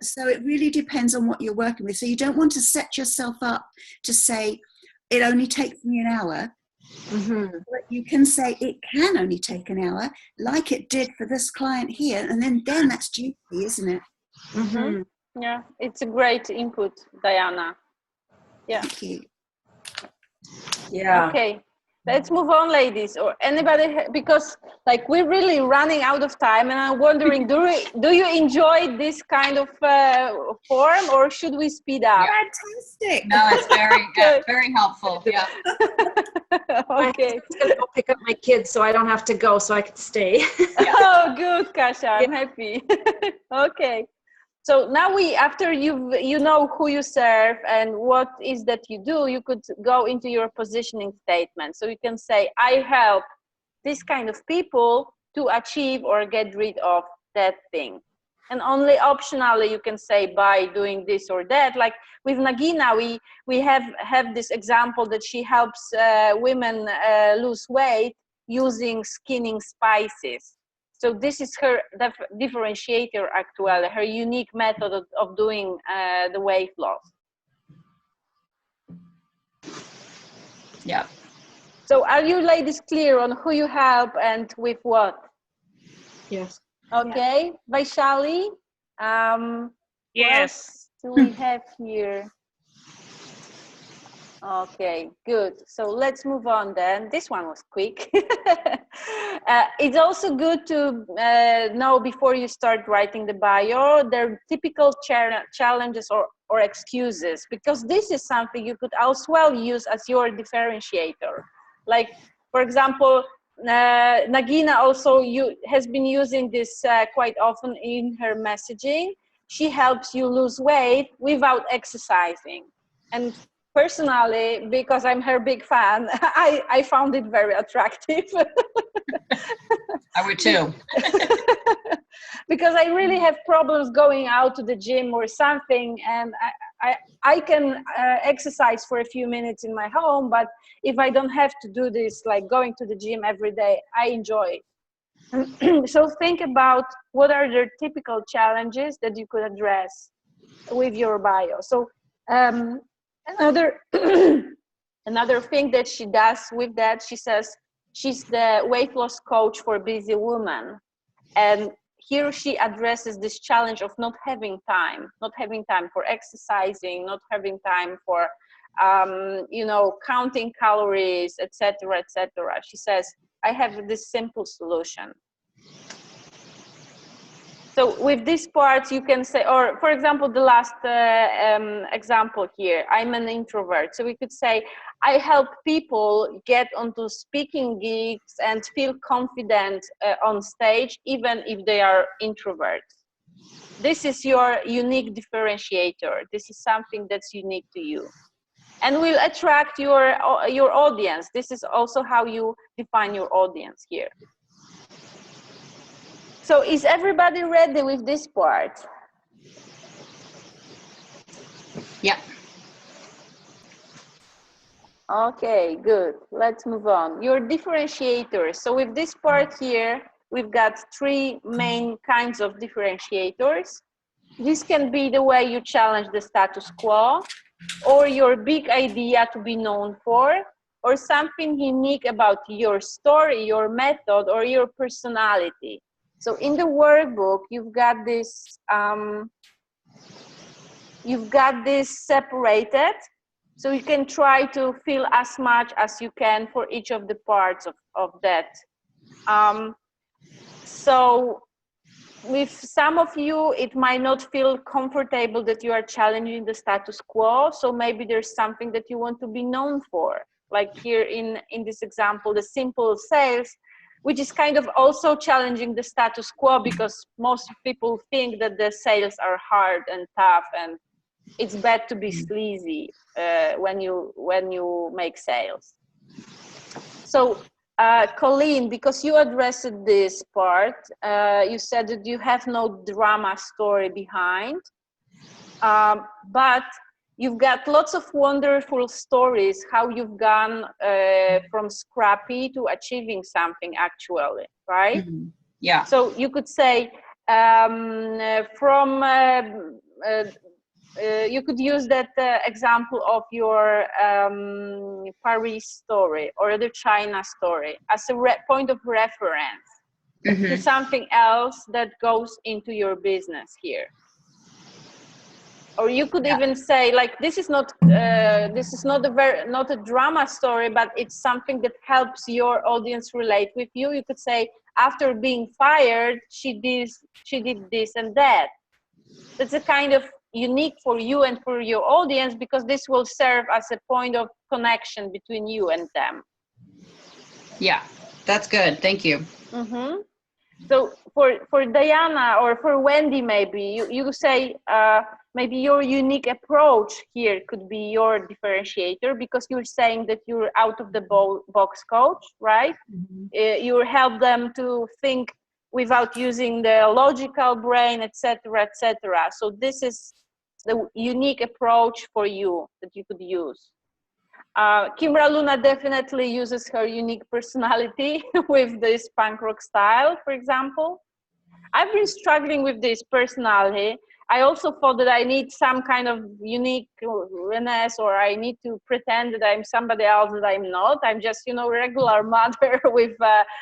So it really depends on what you're working with. So you don't want to set yourself up to say it only takes me an hour. But you can say it can only take an hour, like it did for this client here, and then that's juicy, isn't it? Yeah, it's a great input, Diana. Yeah. Thank you. Yeah. Okay, let's move on, ladies, or anybody, because we're really running out of time, and I'm wondering, do you enjoy this kind of form, or should we speed up? Fantastic. No, it's very helpful. Yeah. Okay. I'm just gonna go pick up my kids so I don't have to go, so I can stay. Oh, good, Kasia. I'm happy. Okay. So now after you know who you serve and what is that you do, you could go into your positioning statement. So you can say, I help this kind of people to achieve or get rid of that thing. And only optionally you can say by doing this or that. Like with Nagina, we have this example that she helps women lose weight using skinning spices. So this is her differentiator, actually, her unique method of doing the weight loss. Yeah. So are you ladies clear on who you help and with what? Yes. Okay, Vaishali. Yes. What do we have here? Okay, good. So let's move on then. This one was quick. It's also good to know before you start writing the bio, their typical challenges or excuses, because this is something you could as well use as your differentiator. Like, for example, Nagina also has been using this quite often in her messaging. She helps you lose weight without exercising. And personally, because I'm her big fan, I found it very attractive. I would too. Because I really have problems going out to the gym or something, and I can exercise for a few minutes in my home, but if I don't have to do this, like going to the gym every day, I enjoy it. So think about what are the typical challenges that you could address with your bio. So another another thing that she does with that, she says she's the weight loss coach for busy women, and here she addresses this challenge of not having time for exercising, not having time for counting calories, etc., etc. She says, I have this simple solution. So with this part, you can say, or for example, the last example here, I'm an introvert. So we could say, I help people get onto speaking gigs and feel confident on stage, even if they are introverts. This is your unique differentiator. This is something that's unique to you. And will attract your audience. This is also how you define your audience here. So is everybody ready with this part? Yeah. Okay, good. Let's move on. Your differentiators. So with this part here, we've got 3 main kinds of differentiators. This can be the way you challenge the status quo, or your big idea to be known for, or something unique about your story, your method, or your personality. So in the workbook, you've got this separated, so you can try to fill as much as you can for each of the parts of that. So with some of you, it might not feel comfortable that you are challenging the status quo. So maybe there's something that you want to be known for. Like here in this example, the simple sales, which is kind of also challenging the status quo, because most people think that the sales are hard and tough, and it's bad to be sleazy when you make sales. So Colleen, because you addressed this part, you said that you have no drama story behind, but you've got lots of wonderful stories how you've gone from scrappy to achieving something actually, right? Mm-hmm. Yeah. So you could say you could use that example of your Paris story or the China story as a point of reference to something else that goes into your business here. Or you could even say, like, this is not a drama story, but it's something that helps your audience relate with you. You could say, after being fired, she did this and that. That's a kind of unique for you and for your audience, because this will serve as a point of connection between you and them. Yeah, that's good. Thank you. Mm-hmm. So for Diana or for Wendy, maybe you say maybe your unique approach here could be your differentiator, because you're saying that you're out of the box coach, right? You help them to think without using the logical brain, etc., etc. So this is the unique approach for you that you could use. Kimra Luna definitely uses her unique personality with this punk rock style, for example. I've been struggling with this personality. I also thought that I need some kind of uniqueness, or I need to pretend that I'm somebody else that I'm not. I'm just, regular mother with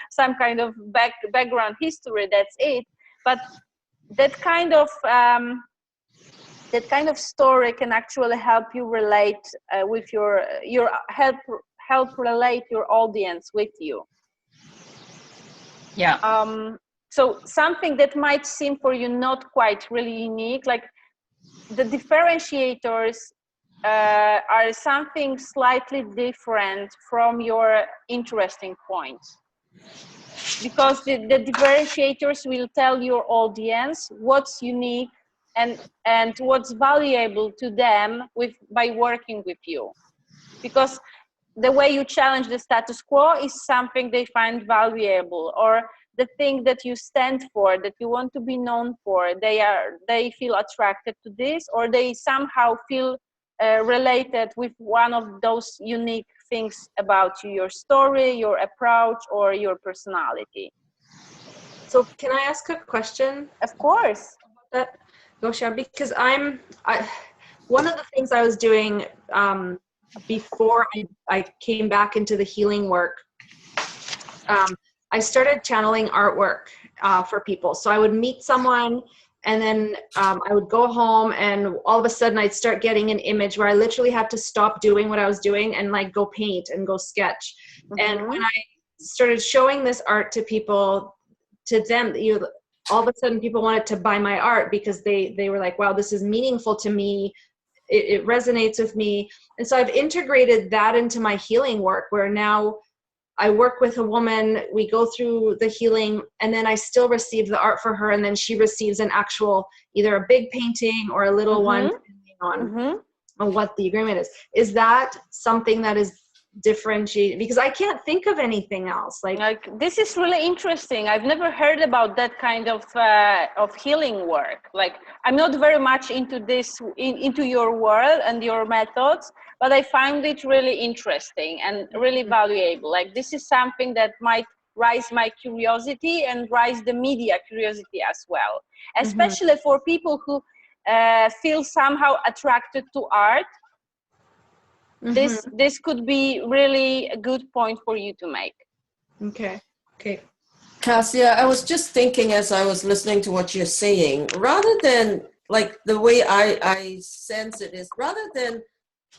some kind of background history. That's it. But that kind of story can actually help you relate with help relate your audience with you. Yeah. So something that might seem for you not quite really unique, like the differentiators are something slightly different from your interesting points. Because the differentiators will tell your audience what's unique and what's valuable to them by working with you. Because the way you challenge the status quo is something they find valuable, or the thing that you stand for, that you want to be known for, they feel attracted to this, or they somehow feel related with one of those unique things about you, your story, your approach, or your personality. So can I ask a question? Of course. Gosia, because one of the things I was doing before I came back into the healing work, I started channeling artwork for people. So I would meet someone, and then I would go home, and all of a sudden I'd start getting an image where I literally had to stop doing what I was doing and like go paint and go sketch. And when I started showing this art to people, to them, all of a sudden people wanted to buy my art, because they were like, wow, this is meaningful to me. It resonates with me. And so I've integrated that into my healing work, where now I work with a woman, we go through the healing, and then I still receive the art for her, and then she receives an actual, either a big painting or a little one, depending on what the agreement is. Is that something that is differentiated? Because I can't think of anything else. Like this is really interesting. I've never heard about that kind of healing work. Like, I'm not very much into this, into your world and your methods, but I find it really interesting and really valuable. Like, this is something that might rise my curiosity and rise the media curiosity as well, especially for people who feel somehow attracted to art. This could be really a good point for you to make. Okay. Gosia, I was just thinking as I was listening to what you're saying, rather than like the way I sense it is, rather than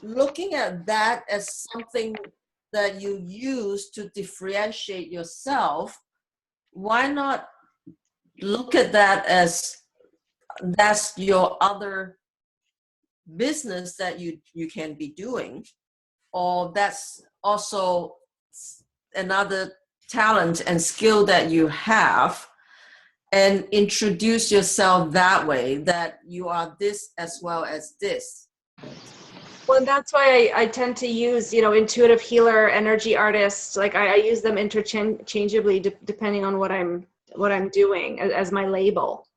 looking at that as something that you use to differentiate yourself, why not look at that as that's your other business that you can be doing, or that's also another talent and skill that you have, and introduce yourself that way, that you are this as well as this. Well, that's why I tend to use, intuitive healer, energy artist. Like I use them interchangeably depending on what I'm doing as my label.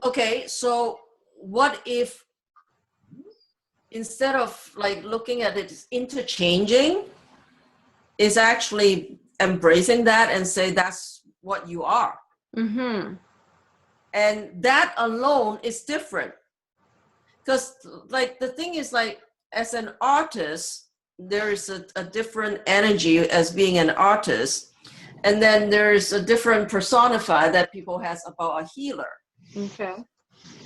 Okay, so what if instead of like looking at it as interchanging, is actually embracing that and say that's what you are. Mm-hmm. And that alone is different. Because like the thing is, like, as an artist, there is a different energy as being an artist. And then there's a different personify that people has about a healer. Okay.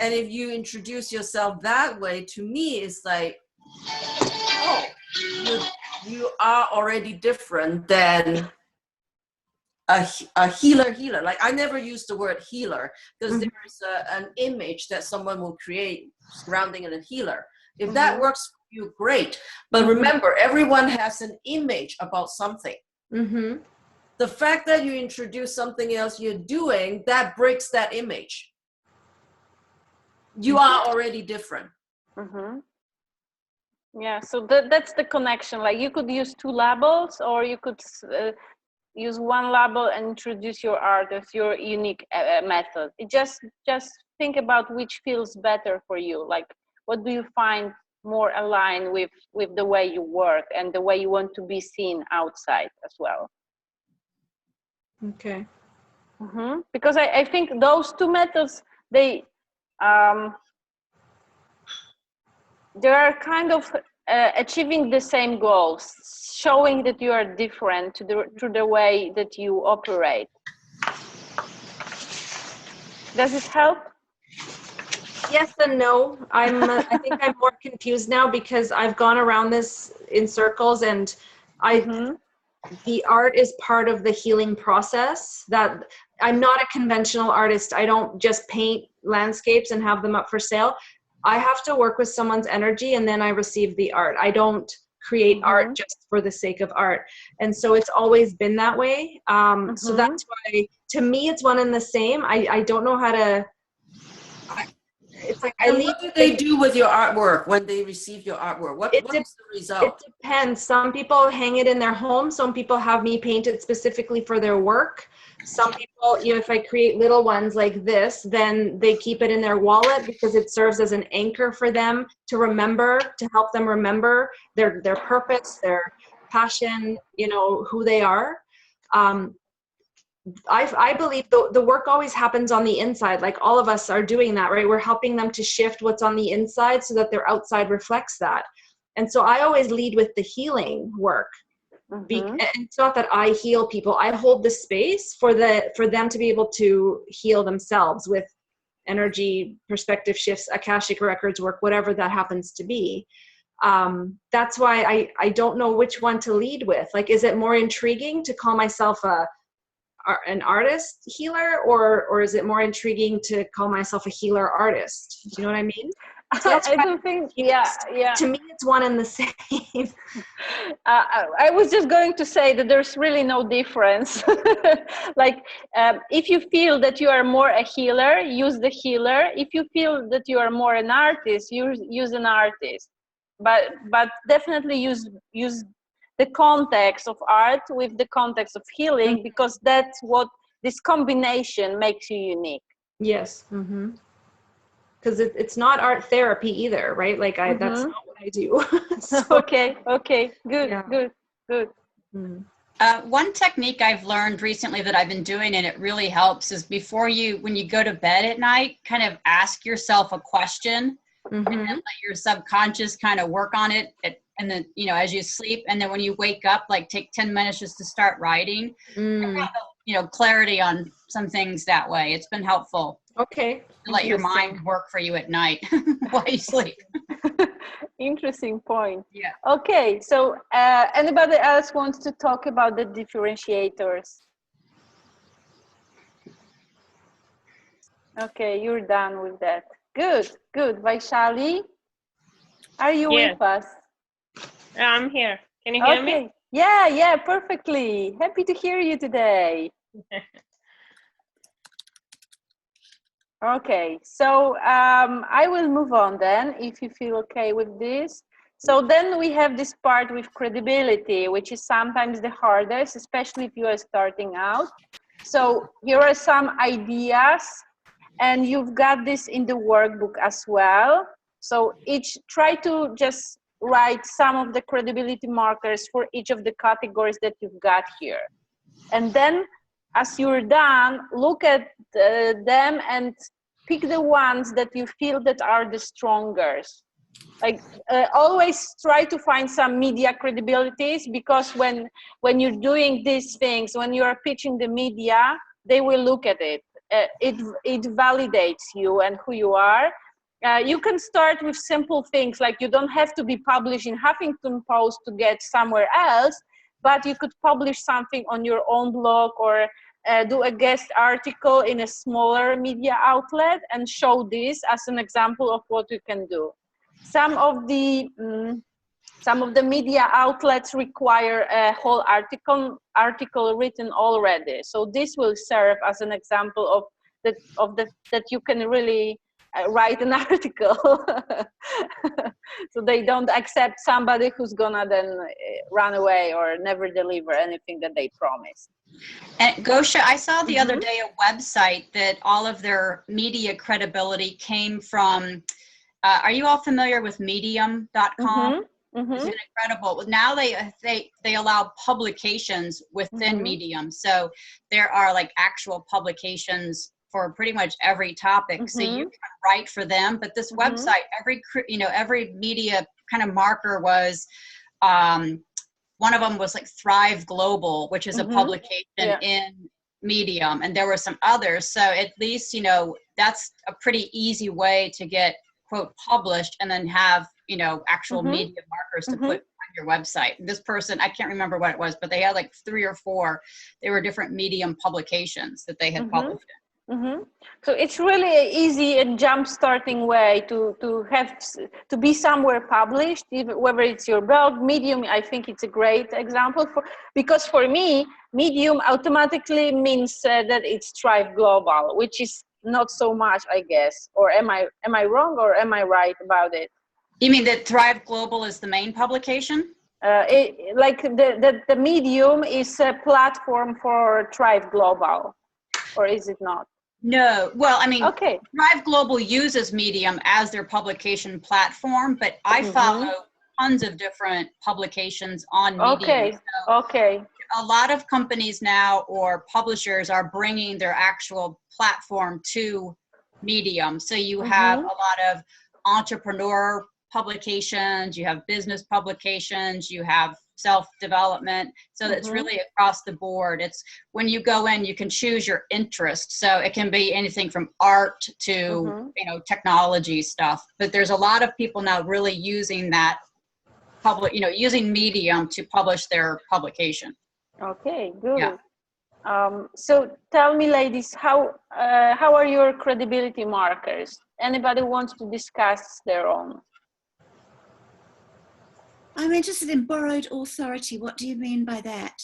And if you introduce yourself that way, to me, it's like, oh, you are already different than a healer. Like, I never use the word healer because there's an image that someone will create surrounding a healer. If that works for you, great. But remember, everyone has an image about something. The fact that you introduce something else you're doing, that breaks that image. You are already different. Yeah, so that's the connection. Like you could use two labels, or you could use one label and introduce your art as your unique method. It just think about which feels better for you. Like, what do you find more aligned with the way you work and the way you want to be seen outside as well. Okay. Because I think those two methods, they are kind of achieving the same goals, showing that you are different through the way that you operate. Does it help? Yes and no. I think I'm more confused now because I've gone around this in circles, and the art is part of the healing process. That I'm not a conventional artist. I don't just paint landscapes and have them up for sale. I have to work with someone's energy and then I receive the art. I don't create art just for the sake of art. And so it's always been that way. So that's why, to me, it's one and the same. I don't know how to, it's like what do they do with your artwork when they receive your artwork? What is the result? It depends. Some people hang it in their home. Some people have me paint it specifically for their work. Some people, if I create little ones like this, then they keep it in their wallet because it serves as an anchor for them to remember, to help them remember their purpose, their passion, who they are. I believe the work always happens on the inside. Like all of us are doing that, right? We're helping them to shift what's on the inside so that their outside reflects that. And so I always lead with the healing work. It's not that I heal people. I hold the space for them to be able to heal themselves with energy, perspective shifts, Akashic records work, whatever that happens to be. That's why I don't know which one to lead with. Like, is it more intriguing to call myself an artist healer, or is it more intriguing to call myself a healer artist? Do you know what I mean? So I don't think, yeah. To me, it's one and the same. I was just going to say that there's really no difference. Like, if you feel that you are more a healer, use the healer. If you feel that you are more an artist, use an artist. But definitely use the context of art with the context of healing, because that's what this combination makes you unique. Yes. Because it's not art therapy either, right? Like that's not what I do. So, okay, good, yeah. good. One technique I've learned recently that I've been doing, and it really helps, is when you go to bed at night, kind of ask yourself a question and then let your subconscious kind of work on it at and then, you know, as you sleep, and then when you wake up, like take 10 minutes just to start writing. You know, clarity on some things that way. It's been helpful. Okay. To let your mind work for you at night while you sleep. Interesting point. Yeah. Okay, so anybody else wants to talk about the differentiators? Okay, you're done with that. Good, good. Vaishali, are you with us? I'm here. Can you hear me? Yeah, perfectly. Happy to hear you today. Okay, so I will move on then, if you feel okay with this. So then we have this part with credibility, which is sometimes the hardest, especially if you are starting out. So here are some ideas, and you've got this in the workbook as well. So try to just write some of the credibility markers for each of the categories that you've got here. And then as you're done, look at them and pick the ones that you feel that are the strongest. Like always try to find some media credibilities, because when you're doing these things, when you're pitching the media, they will look at it. It validates you and who you are. You can start with simple things, like you don't have to be published in Huffington Post to get somewhere else, but you could publish something on your own blog, or do a guest article in a smaller media outlet and show this as an example of what you can do. Some of the media outlets require a whole article written already. So this will serve as an example that you can really write an article. So they don't accept somebody who's gonna then run away or never deliver anything that they promised. And Gosia, I saw the other day a website that all of their media credibility came from. Are you all familiar with medium.com? It's incredible. Now they allow publications within Medium. So there are like actual publications for pretty much every topic. So you can write for them. But this website, every media kind of marker was, one of them was like Thrive Global, which is a publication in Medium. And there were some others. So at least, you know, that's a pretty easy way to get, quote, published, and then have, you know, actual media markers to put on your website. This person, I can't remember what it was, but they had like 3 or 4. They were different Medium publications that they had published in. So it's really an easy and jump-starting way to be somewhere published, even whether it's your blog. Medium, I think it's a great example because for me, Medium automatically means that it's Thrive Global, which is not so much, I guess. Or am I wrong, or am I right about it? You mean that Thrive Global is the main publication? The Medium is a platform for Thrive Global, or is it not? No. Well, I mean, Thrive Global uses Medium as their publication platform, but I follow tons of different publications on Medium. A lot of companies now, or publishers, are bringing their actual platform to Medium. So you have a lot of entrepreneur publications, you have business publications, you have self-development. So that's really across the board. It's when you go in, you can choose your interest. So it can be anything from art to, you know, technology stuff. But there's a lot of people now really using that using Medium to publish their publication. Okay, good. Yeah. So tell me, ladies, how are your credibility markers? Anybody wants to discuss their own? I'm interested in borrowed authority. What do you mean by that?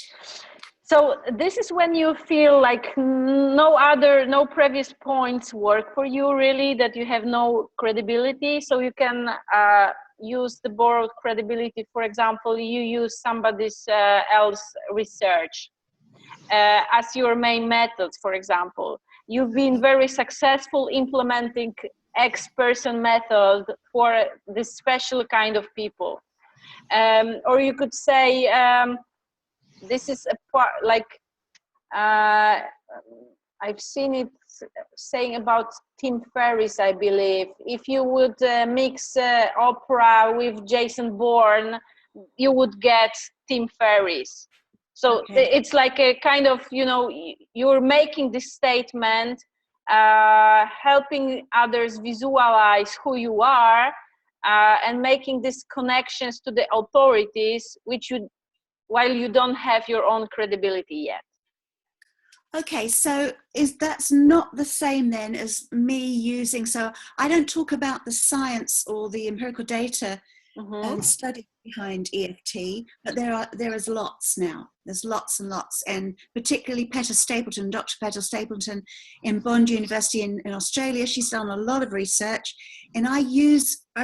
So this is when you feel like no previous points work for you, really, that you have no credibility. So you can use the borrowed credibility. For example, you use somebody else research as your main methods. For example, you've been very successful implementing X person method for this special kind of people. Or you could say, this is a part, like, I've seen it saying about Tim Ferriss, I believe. If you would mix Oprah with Jason Bourne, you would get Tim Ferriss. So it's like a kind of, you're making this statement, helping others visualize who you are, and making these connections to the authorities, while you don't have your own credibility yet. Okay, so that's not the same then as me using, so I don't talk about the science or the empirical data and study behind EFT, but there is lots now. There's lots and lots, and particularly Dr. Petter Stapleton in Bond University in Australia. She's done a lot of research, and I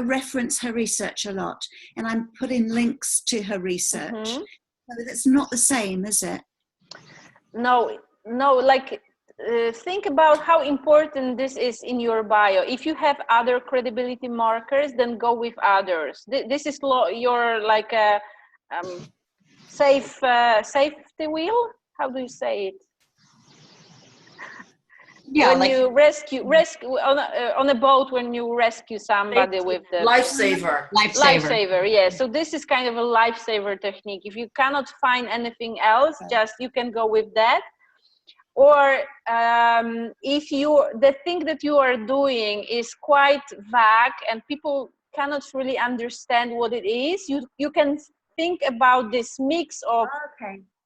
reference her research a lot, and I'm putting links to her research. So it's not the same, is it? No, like think about how important this is in your bio. If you have other credibility markers, then go with others. This is your like a safety wheel. How do you say it? Yeah, when you rescue on a boat, when you rescue somebody with the lifesaver. Yeah, so this is kind of a lifesaver technique. If you cannot find anything else, just you can go with that. Or if the thing that you are doing is quite vague and people cannot really understand what it is, you can think about this mix of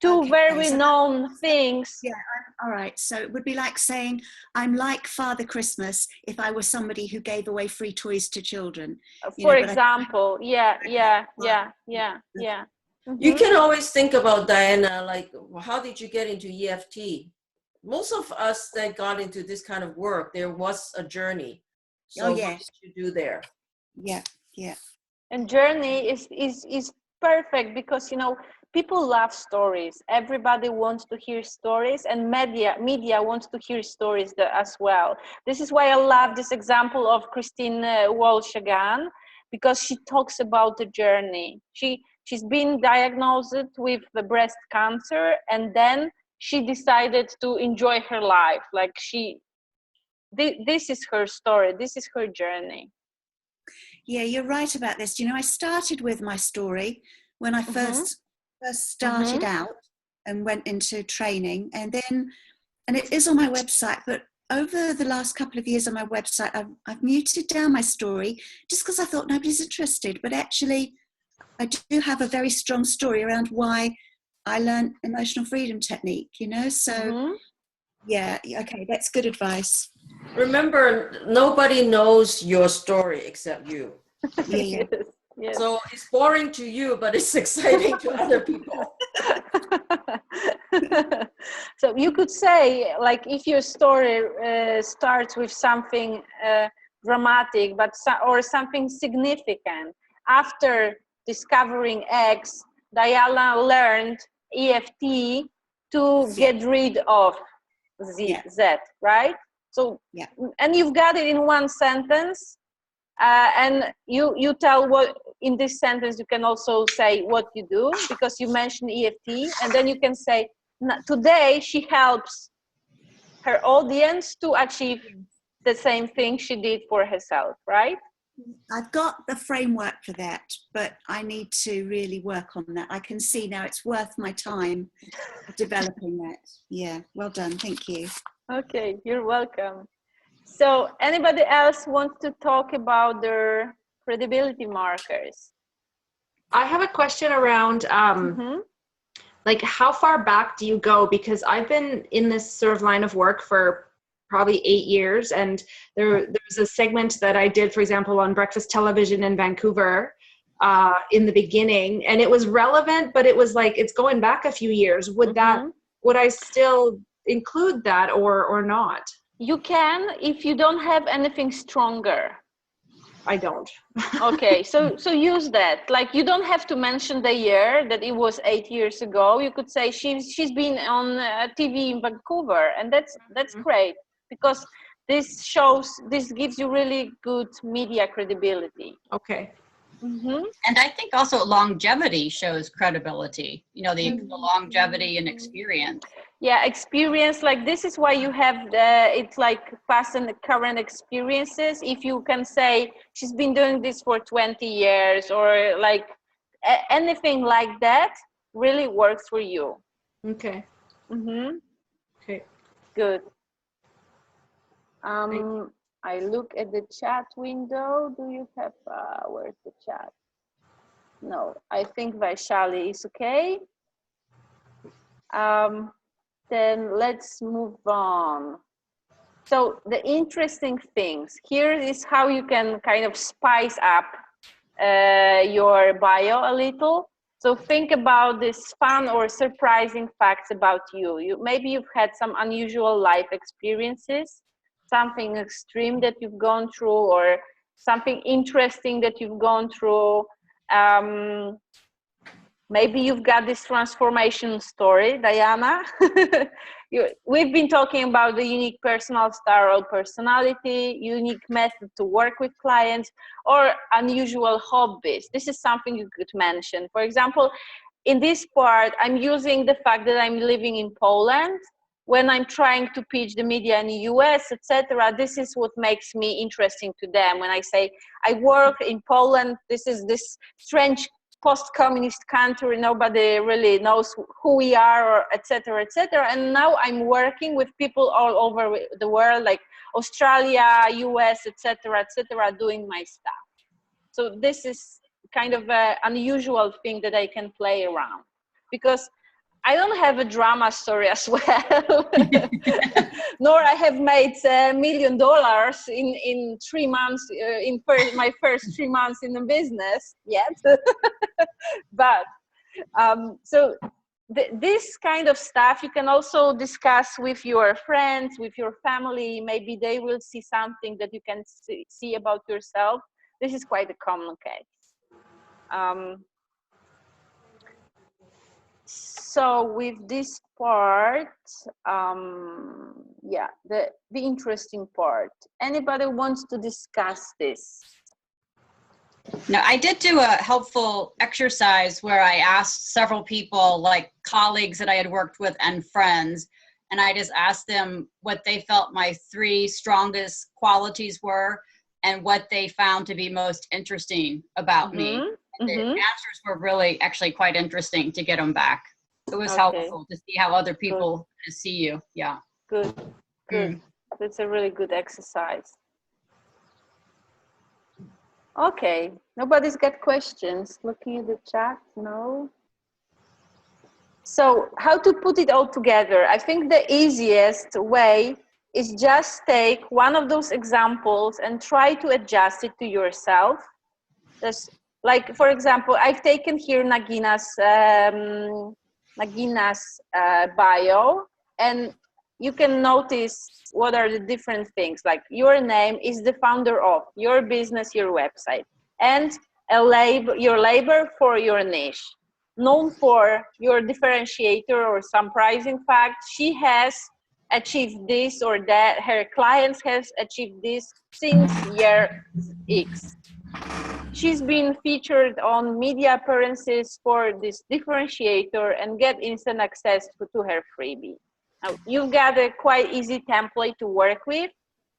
two very known things. Yeah, all right. So it would be like saying, I'm like Father Christmas if I were somebody who gave away free toys to children. For example, yeah. You can always think about, Diana, like, how did you get into EFT? Most of us that got into this kind of work, there was a journey. So what did you do there? Yeah. And journey is perfect because, people love stories. Everybody wants to hear stories, and media wants to hear stories as well. This is why I love this example of Christine Walsh-Hagan, because she talks about the journey. She's been diagnosed with the breast cancer, and then she decided to enjoy her life. Like this is her story. This is her journey. Yeah, you're right about this. I started with my story when I first started out and went into training, and it is on my website, but over the last couple of years on my website, I've muted down my story just because I thought nobody's interested. But actually, I do have a very strong story around why I learned emotional freedom technique, so yeah, okay, that's good advice. Remember, nobody knows your story except you. Yeah. Yes. So it's boring to you, but it's exciting to other people. So you could say, like, if your story starts with something dramatic, or something significant. After discovering X, Diana learned EFT to get rid of Z, right? So, and you've got it in one sentence, and you tell what in this sentence. You can also say what you do, because you mentioned EFT, and then you can say, today she helps her audience to achieve the same thing she did for herself, right? I've got the framework for that, but I need to really work on that. I can see now it's worth my time developing that. Yeah, well done. Thank you. Okay, you're welcome. So anybody else want to talk about their credibility markers? I have a question around like, how far back do you go? Because I've been in this sort of line of work for probably 8 years, and there was a segment that I did, for example, on breakfast television in Vancouver in the beginning, and it was relevant, but it was like, it's going back a few years. Would I still include that or not? You can, if you don't have anything stronger. I don't. Okay, so use that. Like, you don't have to mention the year that it was 8 years ago. You could say she's been on TV in Vancouver, and that's great, because this gives you really good media credibility. Okay. And I think also longevity shows credibility, the longevity and experience. Yeah, experience, like, this is why you have it's like past and current experiences. If you can say she's been doing this for 20 years, or like anything like that really works for you. Okay. Mm-hmm. Okay. Good. I look at the chat window. Do you have, where's the chat? No, I think Vaishali is okay. Then let's move on. So the interesting things here is how you can kind of spice up your bio a little. So think about this fun or surprising facts about you. Maybe you've had some unusual life experiences, something extreme that you've gone through, or something interesting that you've gone through. Maybe you've got this transformation story, Diana. We've been talking about the unique personal style or personality, unique method to work with clients, or unusual hobbies. This is something you could mention. For example, in this part, I'm using the fact that I'm living in Poland. When I'm trying to pitch the media in the US, etc., this is what makes me interesting to them. When I say I work in Poland, this is this strange post-communist country, nobody really knows who we are, or etc., etc. And now I'm working with people all over the world, like Australia, US, etc., etc., doing my stuff. So this is kind of an unusual thing that I can play around, because I don't have a drama story as well, nor I have made $1 million in 3 months, my first 3 months in the business yet. But so this kind of stuff you can also discuss with your friends, with your family. Maybe they will see something that you can see about yourself. This is quite a common case. So with this part, yeah, the interesting part. Anybody wants to discuss this? No, I did do a helpful exercise where I asked several people, like colleagues that I had worked with and friends, and I just asked them what they felt my 3 strongest qualities were and what they found to be most interesting about me. And the answers were really actually quite interesting to get them back. It was helpful to see how other people see you. Yeah. Good. That's a really good exercise. Okay, nobody's got questions. Looking at the chat, no. So how to put it all together? I think the easiest way is just take one of those examples and try to adjust it to yourself. Just like, for example, I've taken here Nagina's bio, and you can notice what are the different things, like your name is the founder of your business, your website, and your labor for your niche, known for your differentiator or surprising fact. She has achieved this or that, her clients has achieved this since year X. She's been featured on media appearances for this differentiator and get instant access to her freebie. Now, you've got a quite easy template to work with.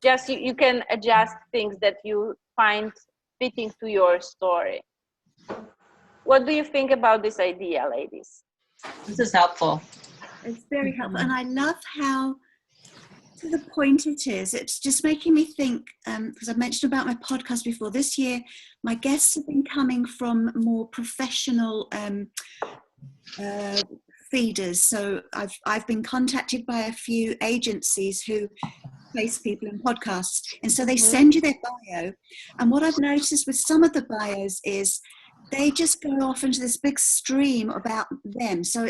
Just you can adjust things that you find fitting to your story. What do you think about this idea, ladies? This is helpful. It's very helpful. And I love how to the point it is. It's just making me think, because I've mentioned about my podcast before, this year my guests have been coming from more professional feeders. So I've been contacted by a few agencies who place people in podcasts, and so they send you their bio, and what I've noticed with some of the bios is they just go off into this big stream about them. So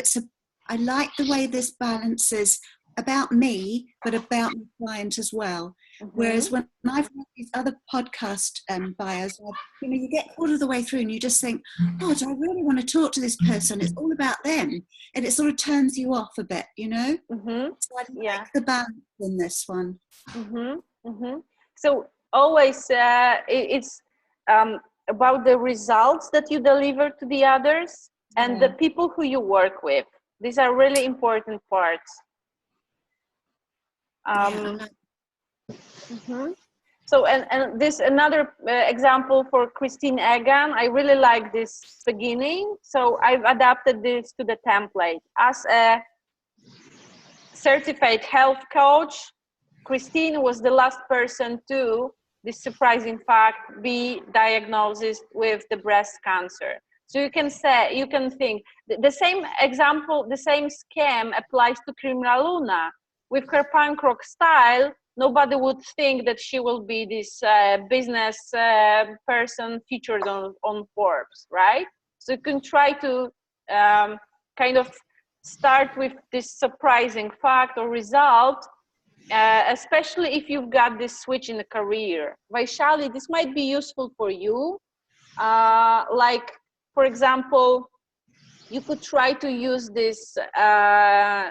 I like the way this balances about me, but about my client as well. Whereas when I've read these other podcast bios, you get all of the way through and you just think, oh, do I really want to talk to this person? It's all about them. And it sort of turns you off a bit, you know? So I like the balance in this one. So always it's about the results that you deliver to the others and the people who you work with. These are really important parts. So, and this another example for Christine Egan. I really like this beginning. So I've adapted this to the template. As a certified health coach, Christine was the last person to, this surprising fact, be diagnosed with the breast cancer. So you can say, you can think, the same example, the same scam applies to Krimra Luna. With her punk rock style, nobody would think that she will be this business person featured on Forbes, right? So you can try to kind of start with this surprising fact or result, especially if you've got this switch in the career. Vaishali, this might be useful for you. Like, for example, you could try to use this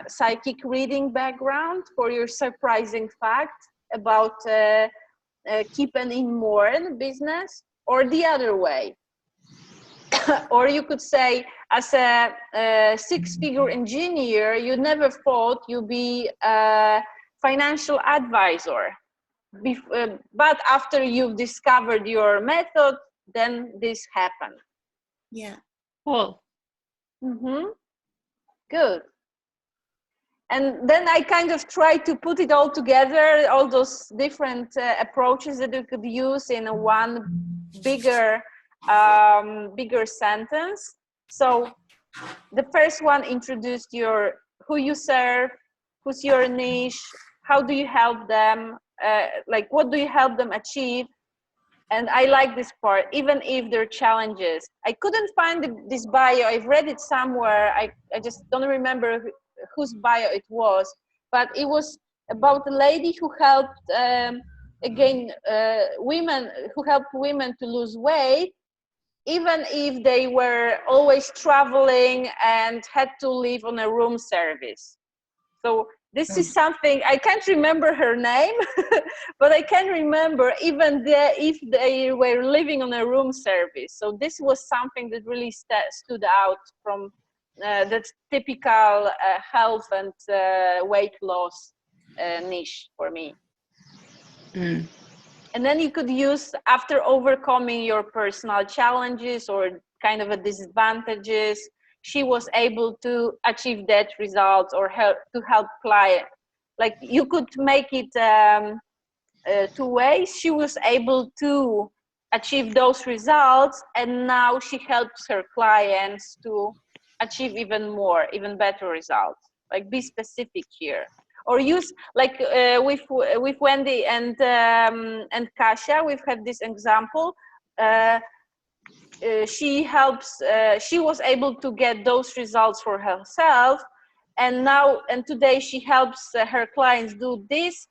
psychic reading background for your surprising fact about keeping in more in the business, or the other way. Or you could say, as a six-figure engineer, you never thought you'd be a financial advisor. But after you've discovered your method, then this happened. Yeah. Cool. Mm-hmm. Good. And then I kind of try to put it all together, all those different approaches that you could use in a one bigger sentence. So the first one introduced your who you serve, who's your niche, how do you help them, like what do you help them achieve. And I like this part, even if there are challenges. I couldn't find this bio. I've read it somewhere. I just don't remember whose bio it was, but it was about a lady who helped, women to lose weight, even if they were always traveling and had to live on a room service. So this is something, I can't remember her name, but I can remember even if they were living on a room service. So this was something that really stood out from that typical health and weight loss niche for me. Mm. And then you could use, after overcoming your personal challenges or kind of a disadvantages, she was able to achieve that result or help client. Like you could make it two ways. She was able to achieve those results, and now she helps her clients to achieve even more, even better results. Like be specific here. Or use, like with Wendy and Kasia, we've had this example. She was able to get those results for herself, and today she helps her clients do this,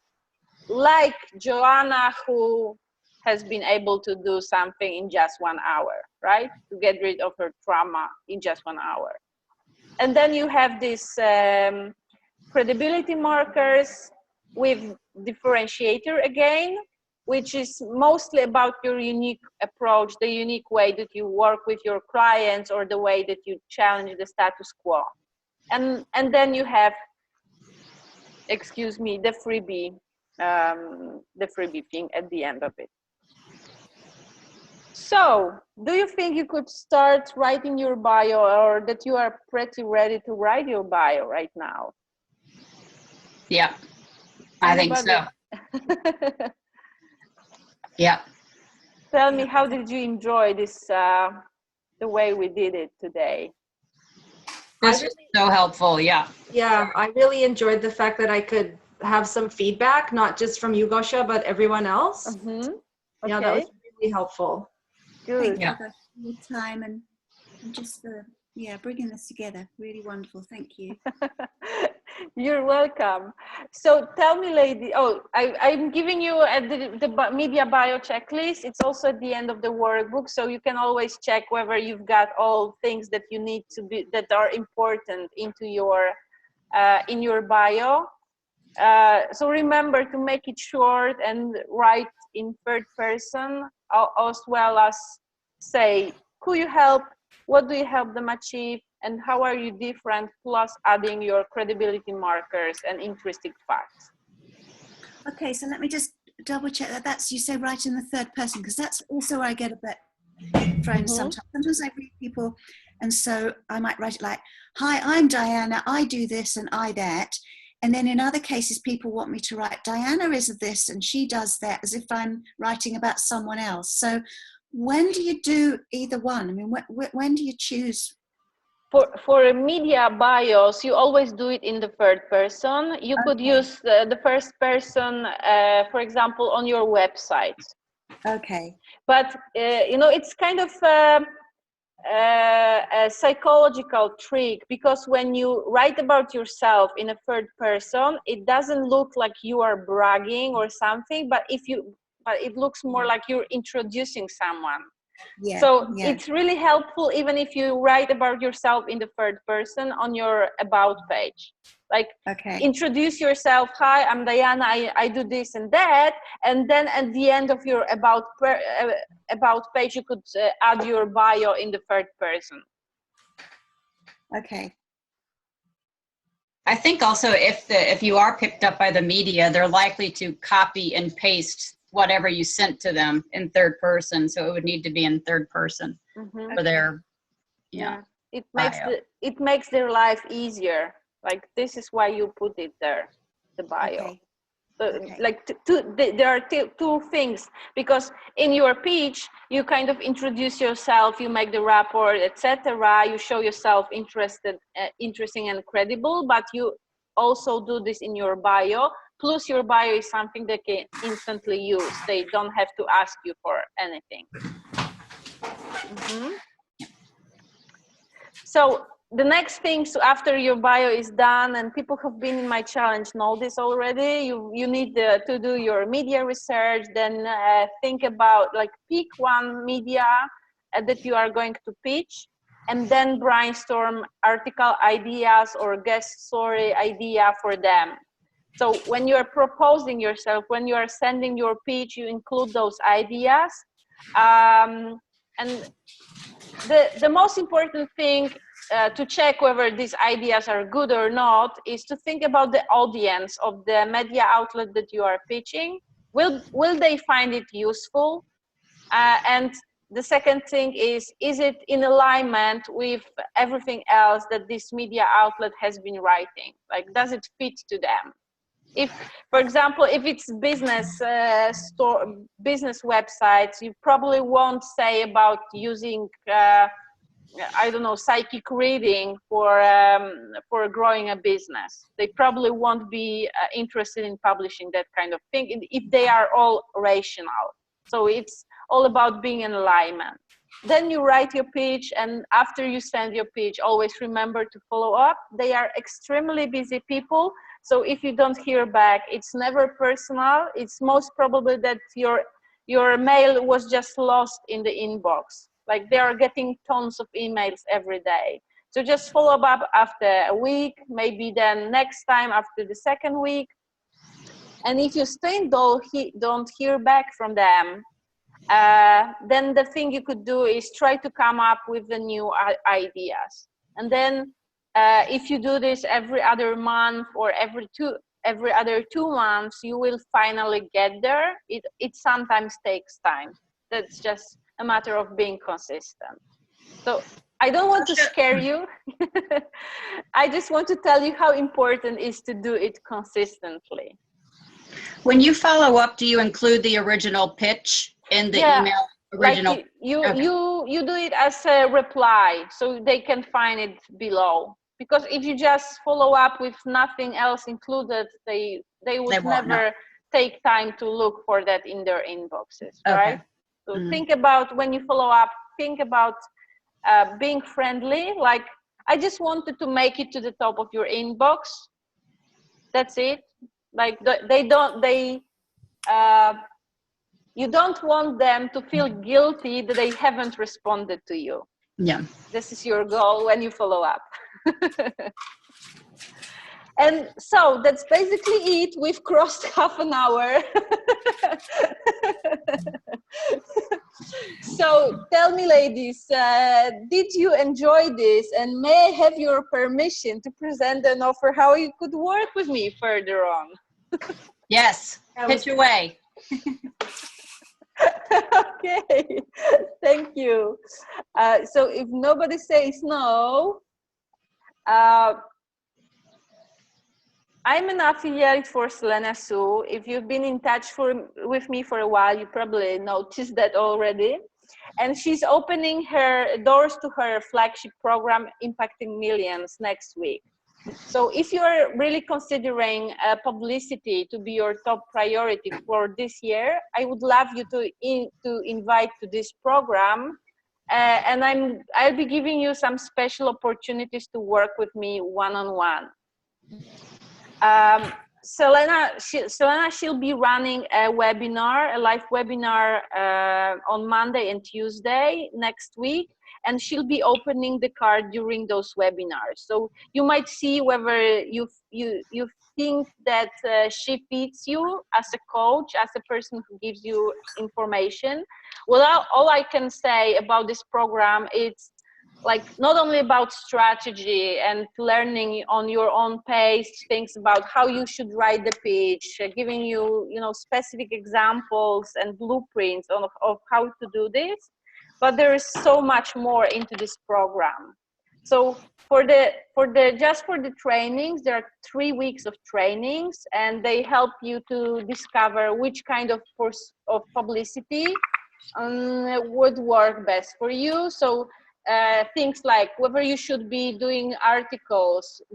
like Joanna, who has been able to do something in just 1 hour, right? To get rid of her trauma in just 1 hour. And then you have this credibility markers with differentiator again, which is mostly about your unique approach, the unique way that you work with your clients, or the way that you challenge the status quo. And then you have, excuse me, the freebie thing at the end of it. So, do you think you could start writing your bio, or that you are pretty ready to write your bio right now? Yeah, I think so. Yeah. Tell me, how did you enjoy this, the way we did it today? This was so helpful, yeah. Yeah, I really enjoyed the fact that I could have some feedback, not just from you, Gosia, but everyone else. Mm-hmm. Okay. Yeah, that was really helpful. Good. Thank you for your time and just for bringing this together. Really wonderful. Thank you. You're welcome. So tell me, lady. Oh, I'm giving you the media bio checklist. It's also at the end of the workbook, so you can always check whether you've got all things that you need to be, that are important into your in your bio. So remember to make it short and write in third person, as well as say who you help, what do you help them achieve, and how are you different, plus adding your credibility markers and interesting facts. Okay, so let me just double check that that's, you say, right in the third person, because that's also where I get a bit thrown sometimes. Sometimes I read people, and so I might write it like, hi, I'm Diana, I do this and I that. And then in other cases, people want me to write, Diana is this and she does that, as if I'm writing about someone else. So when do you do either one? I mean, when do you choose? For media bios, you always do it in the third person. You could use the first person, for example, on your website. Okay. But, it's kind of a psychological trick, because when you write about yourself in a third person, it doesn't look like you are bragging or something, but it looks more like you're introducing someone. It's really helpful even if you write about yourself in the third person on your about page. Like, introduce yourself. Hi, I'm Diana. I do this and that. And then at the end of your about page, you could add your bio in the third person. Okay. I think also if you are picked up by the media, they're likely to copy and paste whatever you sent to them in third person. So it would need to be in third person for their, It makes their life easier. Like, this is why you put it there, the bio. Like, there are two things, because in your pitch, you kind of introduce yourself, you make the rapport, etc. You show yourself interesting and credible, but you also do this in your bio. Plus, your bio is something they can instantly use. They don't have to ask you for anything. So the next thing, so after your bio is done, and people who've been in my challenge know this already, you need to do your media research, then think about, like, pick one media that you are going to pitch, and then brainstorm article ideas or guest story idea for them. So when you're proposing yourself, when you are sending your pitch, you include those ideas. And the most important thing to check whether these ideas are good or not is to think about the audience of the media outlet that you are pitching. Will they find it useful? And the second thing is it in alignment with everything else that this media outlet has been writing? Like, does it fit to them? If, for example, if it's business business websites, you probably won't say about using I don't know, psychic reading for growing a business. They probably won't be interested in publishing that kind of thing if they are all rational. So it's all about being in alignment. Then you write your pitch, and after you send your pitch, always remember to follow up. They are extremely busy people. So if you don't hear back, it's never personal. It's most probably that your mail was just lost in the inbox. Like, they are getting tons of emails every day. So just follow up after a week, maybe then next time after the second week. And if you still don't hear back from them, then the thing you could do is try to come up with the new ideas. And then if you do this every other month or every other 2 months, you will finally get there. It sometimes takes time. That's just a matter of being consistent. So I don't want to scare you. I just want to tell you how important it is to do it consistently. When you follow up, do you include the original pitch in the email? Original. Like you do it as a reply, so they can find it below. Because if you just follow up with nothing else included, they would never take time to look for that in their inboxes, right? So think about, when you follow up, think about being friendly. Like, I just wanted to make it to the top of your inbox. That's it. Like, you don't want them to feel guilty that they haven't responded to you. Yeah. This is your goal when you follow up. And so that's basically it. We've crossed half an hour. So tell me, ladies, did you enjoy this? And may I have your permission to present an offer how you could work with me further on? Yes, pitch away. Okay, thank you. So if nobody says no, I'm an affiliate for Selena Sue. If you've been in touch with me for a while, you probably noticed that already. And she's opening her doors to her flagship program, Impacting Millions, next week. So if you're really considering publicity to be your top priority for this year, I would love you to invite to this program. And I'll be giving you some special opportunities to work with me one-on-one. Selena, she'll be running a webinar, a live webinar on Monday and Tuesday next week, and she'll be opening the card during those webinars. So you might see whether you think that she fits you as a coach, as a person who gives you information. Well, all I can say about this program is like not only about strategy and learning on your own pace things about how you should write the pitch, giving you specific examples and blueprints of how to do this, but there is so much more into this program. So for the trainings, there are 3 weeks of trainings, and they help you to discover which kind of publicity would work best for you. So things like whether you should be doing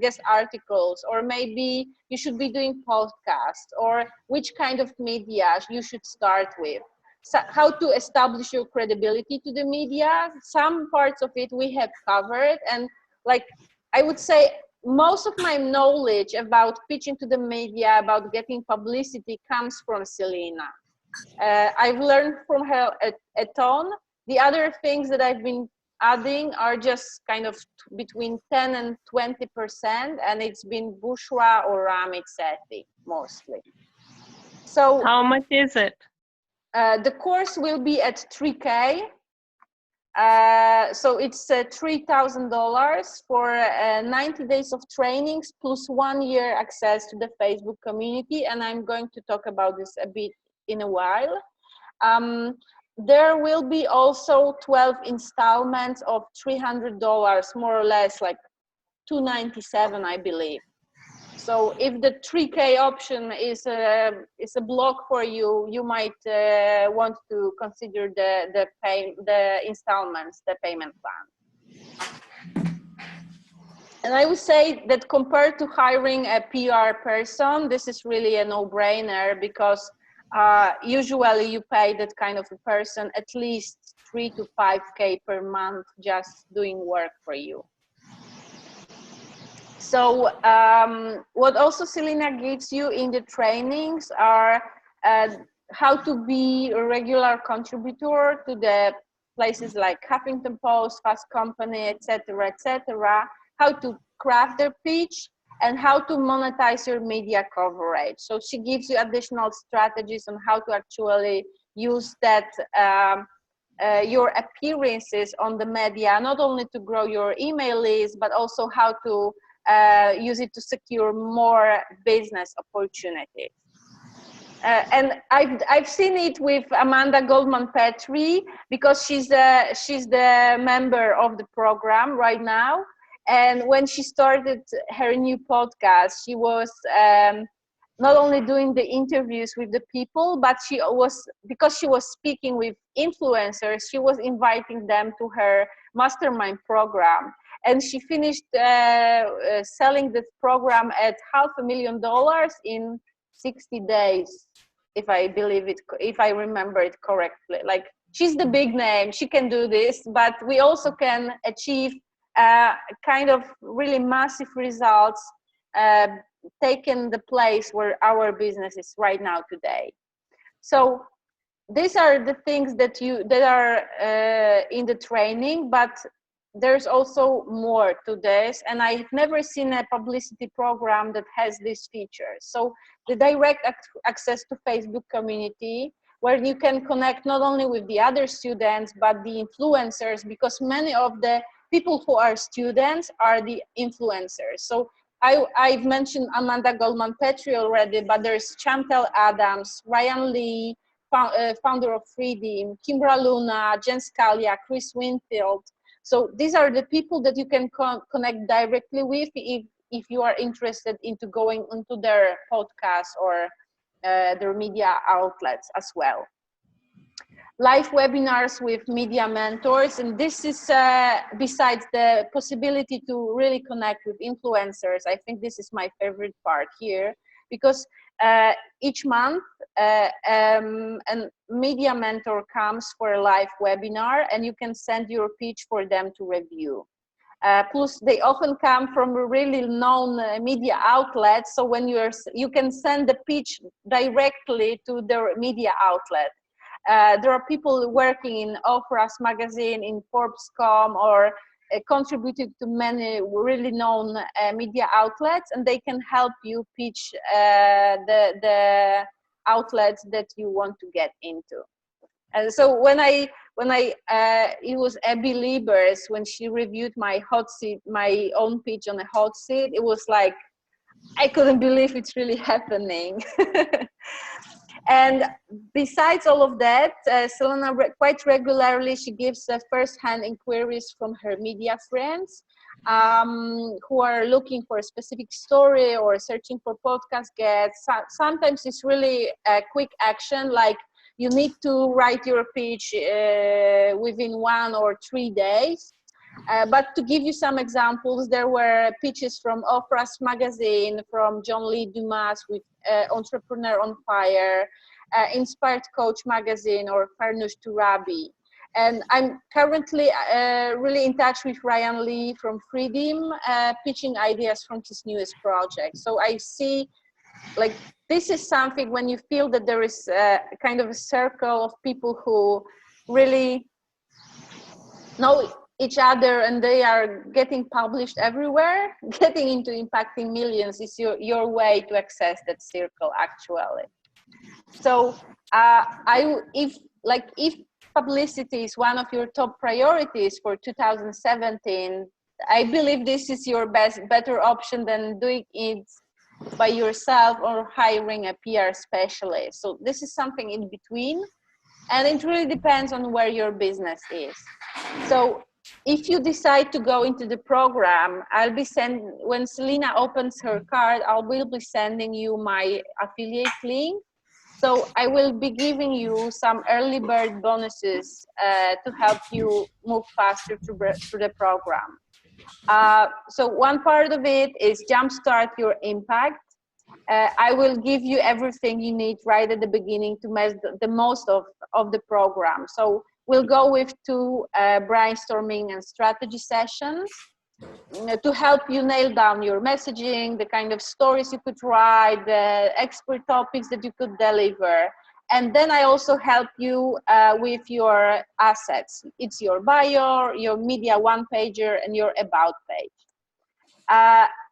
guest articles, or maybe you should be doing podcasts, or which kind of media you should start with. So how to establish your credibility to the media. Some parts of it we have covered, and like I would say most of my knowledge about pitching to the media, about getting publicity, comes from Selena. I've learned from her a ton. The other things that I've been adding are just kind of between 10 and 20%, and it's been Bushra or Ramit Sethi mostly. So how much is it? The course will be at $3,000. So it's $3,000 for 90 days of trainings plus 1 year access to the Facebook community, and I'm going to talk about this a bit in a while. There will be also 12 installments of $300, more or less, like $297, I believe. So if the 3K option is a block for you, you might want to consider the installments, the payment plan. And I would say that compared to hiring a PR person, this is really a no-brainer, because usually you pay that kind of a person at least 3 to 5K per month just doing work for you. So what also Selena gives you in the trainings are how to be a regular contributor to the places like Huffington Post, Fast Company, etc., etc., how to craft their pitch, and how to monetize your media coverage. So she gives you additional strategies on how to actually use that your appearances on the media, not only to grow your email list, but also how to use it to secure more business opportunities. And I've seen it with Amanda Goldman Petrie, because she's the member of the program right now. And when she started her new podcast, she was not only doing the interviews with the people, but because she was speaking with influencers, she was inviting them to her mastermind program. And she finished selling this program at $500,000 in 60 days, if I remember it correctly. Like, she's the big name, she can do this, but we also can achieve kind of really massive results, taking the place where our business is right now today. So these are the things that are in the training, but there's also more to this, and I've never seen a publicity program that has these features. So the direct access to Facebook community, where you can connect not only with the other students, but the influencers, because many of the people who are students are the influencers. So I've mentioned Amanda Goldman-Petrie already, but there's Chantel Adams, Ryan Lee, founder of Freedom, Kimbra Luna, Jen Scalia, Chris Winfield. So these are the people that you can connect directly with if you are interested into going into their podcast or their media outlets as well. Live webinars with media mentors, and this is besides the possibility to really connect with influencers. I think this is my favorite part here, because each month a media mentor comes for a live webinar, and you can send your pitch for them to review. Plus, they often come from really known media outlets, so when you can send the pitch directly to their media outlet. There are people working in Oprah's magazine, in Forbes.com, or contributed to many really known media outlets, and they can help you pitch the outlets that you want to get into. And so when it was Abby Liebers, when she reviewed my own pitch on a hot seat, it was like, I couldn't believe it's really happening. And besides all of that, Selena quite regularly, she gives first-hand inquiries from her media friends who are looking for a specific story or searching for podcast guests. Sometimes it's really a quick action, like you need to write your pitch within 1 or 3 days. But to give you some examples, there were pitches from Oprah's magazine, from John Lee Dumas with Entrepreneur on Fire, Inspired Coach magazine, or Farnoosh Turabi. And I'm currently really in touch with Ryan Lee from Freedom, pitching ideas from his newest project. So I see, like, this is something when you feel that there is kind of a circle of people who really know each other and they are getting published everywhere. Getting into impacting millions is your way to access that circle, actually. So if publicity is one of your top priorities for 2017, I believe this is your better option than doing it by yourself or hiring a PR specialist. So this is something in between, and it really depends on where your business is. So if you decide to go into the program, when Selena opens her card, I will be sending you my affiliate link. So I will be giving you some early bird bonuses to help you move faster through the program. So one part of it is jumpstart your impact. I will give you everything you need right at the beginning to make the most of the program. So we'll go with 2 brainstorming and strategy sessions to help you nail down your messaging, the kind of stories you could write, the expert topics that you could deliver. And then I also help you with your assets. It's your bio, your media one-pager, and your about page.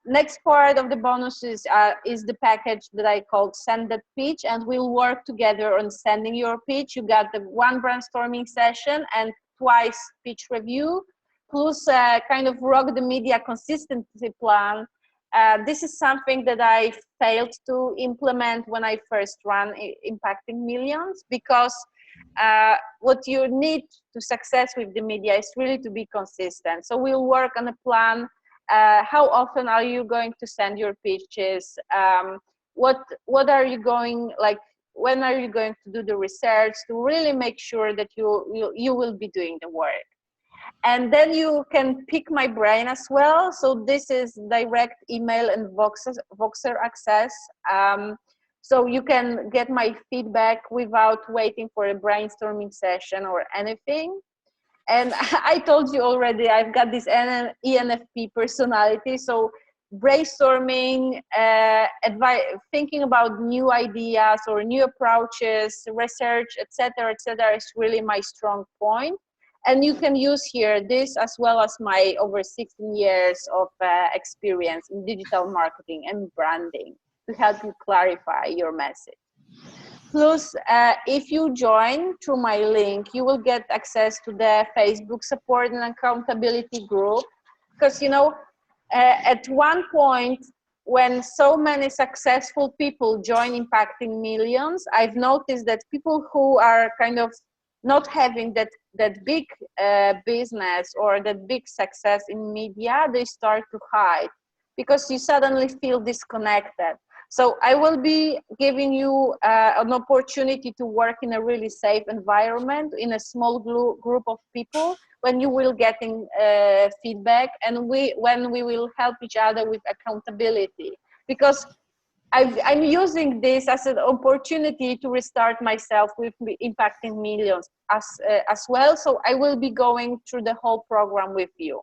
Next part of the bonuses is the package that I called Send That Pitch, and we'll work together on sending your pitch. You got the 1 brainstorming session and twice pitch review, plus kind of rock the media consistency plan. This is something that I failed to implement when I first ran Impacting Millions, because what you need to success with the media is really to be consistent. So we'll work on a plan. How often are you going to send your pitches? What are you going, like, when are you going to do the research to really make sure that you will be doing the work? And then you can pick my brain as well. So this is direct email and Voxer access. So you can get my feedback without waiting for a brainstorming session or anything. And I told you already, I've got this ENFP personality. So brainstorming, thinking about new ideas or new approaches, research, etc., is really my strong point. And you can use here this as well as my over 16 years of experience in digital marketing and branding to help you clarify your message. Plus, if you join through my link, you will get access to the Facebook support and accountability group. Because, you know, at one point, when so many successful people join Impacting Millions, I've noticed that people who are kind of not having that big business or that big success in media, they start to hide because you suddenly feel disconnected. So I will be giving you an opportunity to work in a really safe environment, in a small group of people, when you will getting feedback, and when we will help each other with accountability. Because I'm using this as an opportunity to restart myself with Impacting Millions as well. So I will be going through the whole program with you.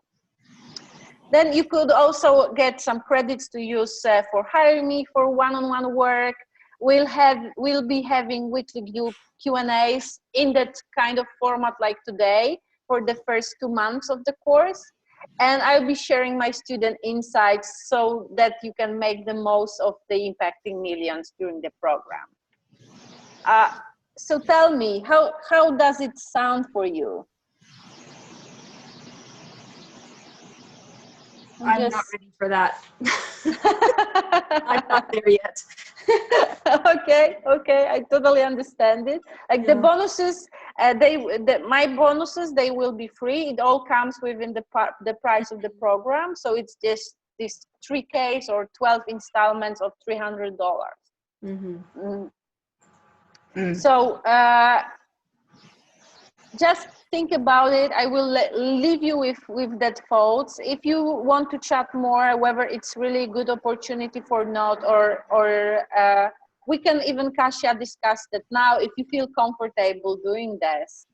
Then you could also get some credits to use for hiring me for one-on-one work. We'll be having weekly Q&As in that kind of format like today for the first 2 months of the course. And I'll be sharing my student insights so that you can make the most of the Impacting Millions during the program. So tell me, how does it sound for you? I'm not ready for that. I'm not there yet. Okay, I totally understand it. Like the bonuses, my bonuses, they will be free. It all comes within the price of the program. So it's just these 3Ks or 12 installments of $300. So just think about it. I will leave you with that thoughts. If you want to chat more, whether it's really a good opportunity for not, or we can even, Kasia, discuss that now if you feel comfortable doing this.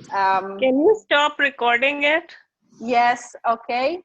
Can you stop recording it? Yes, okay.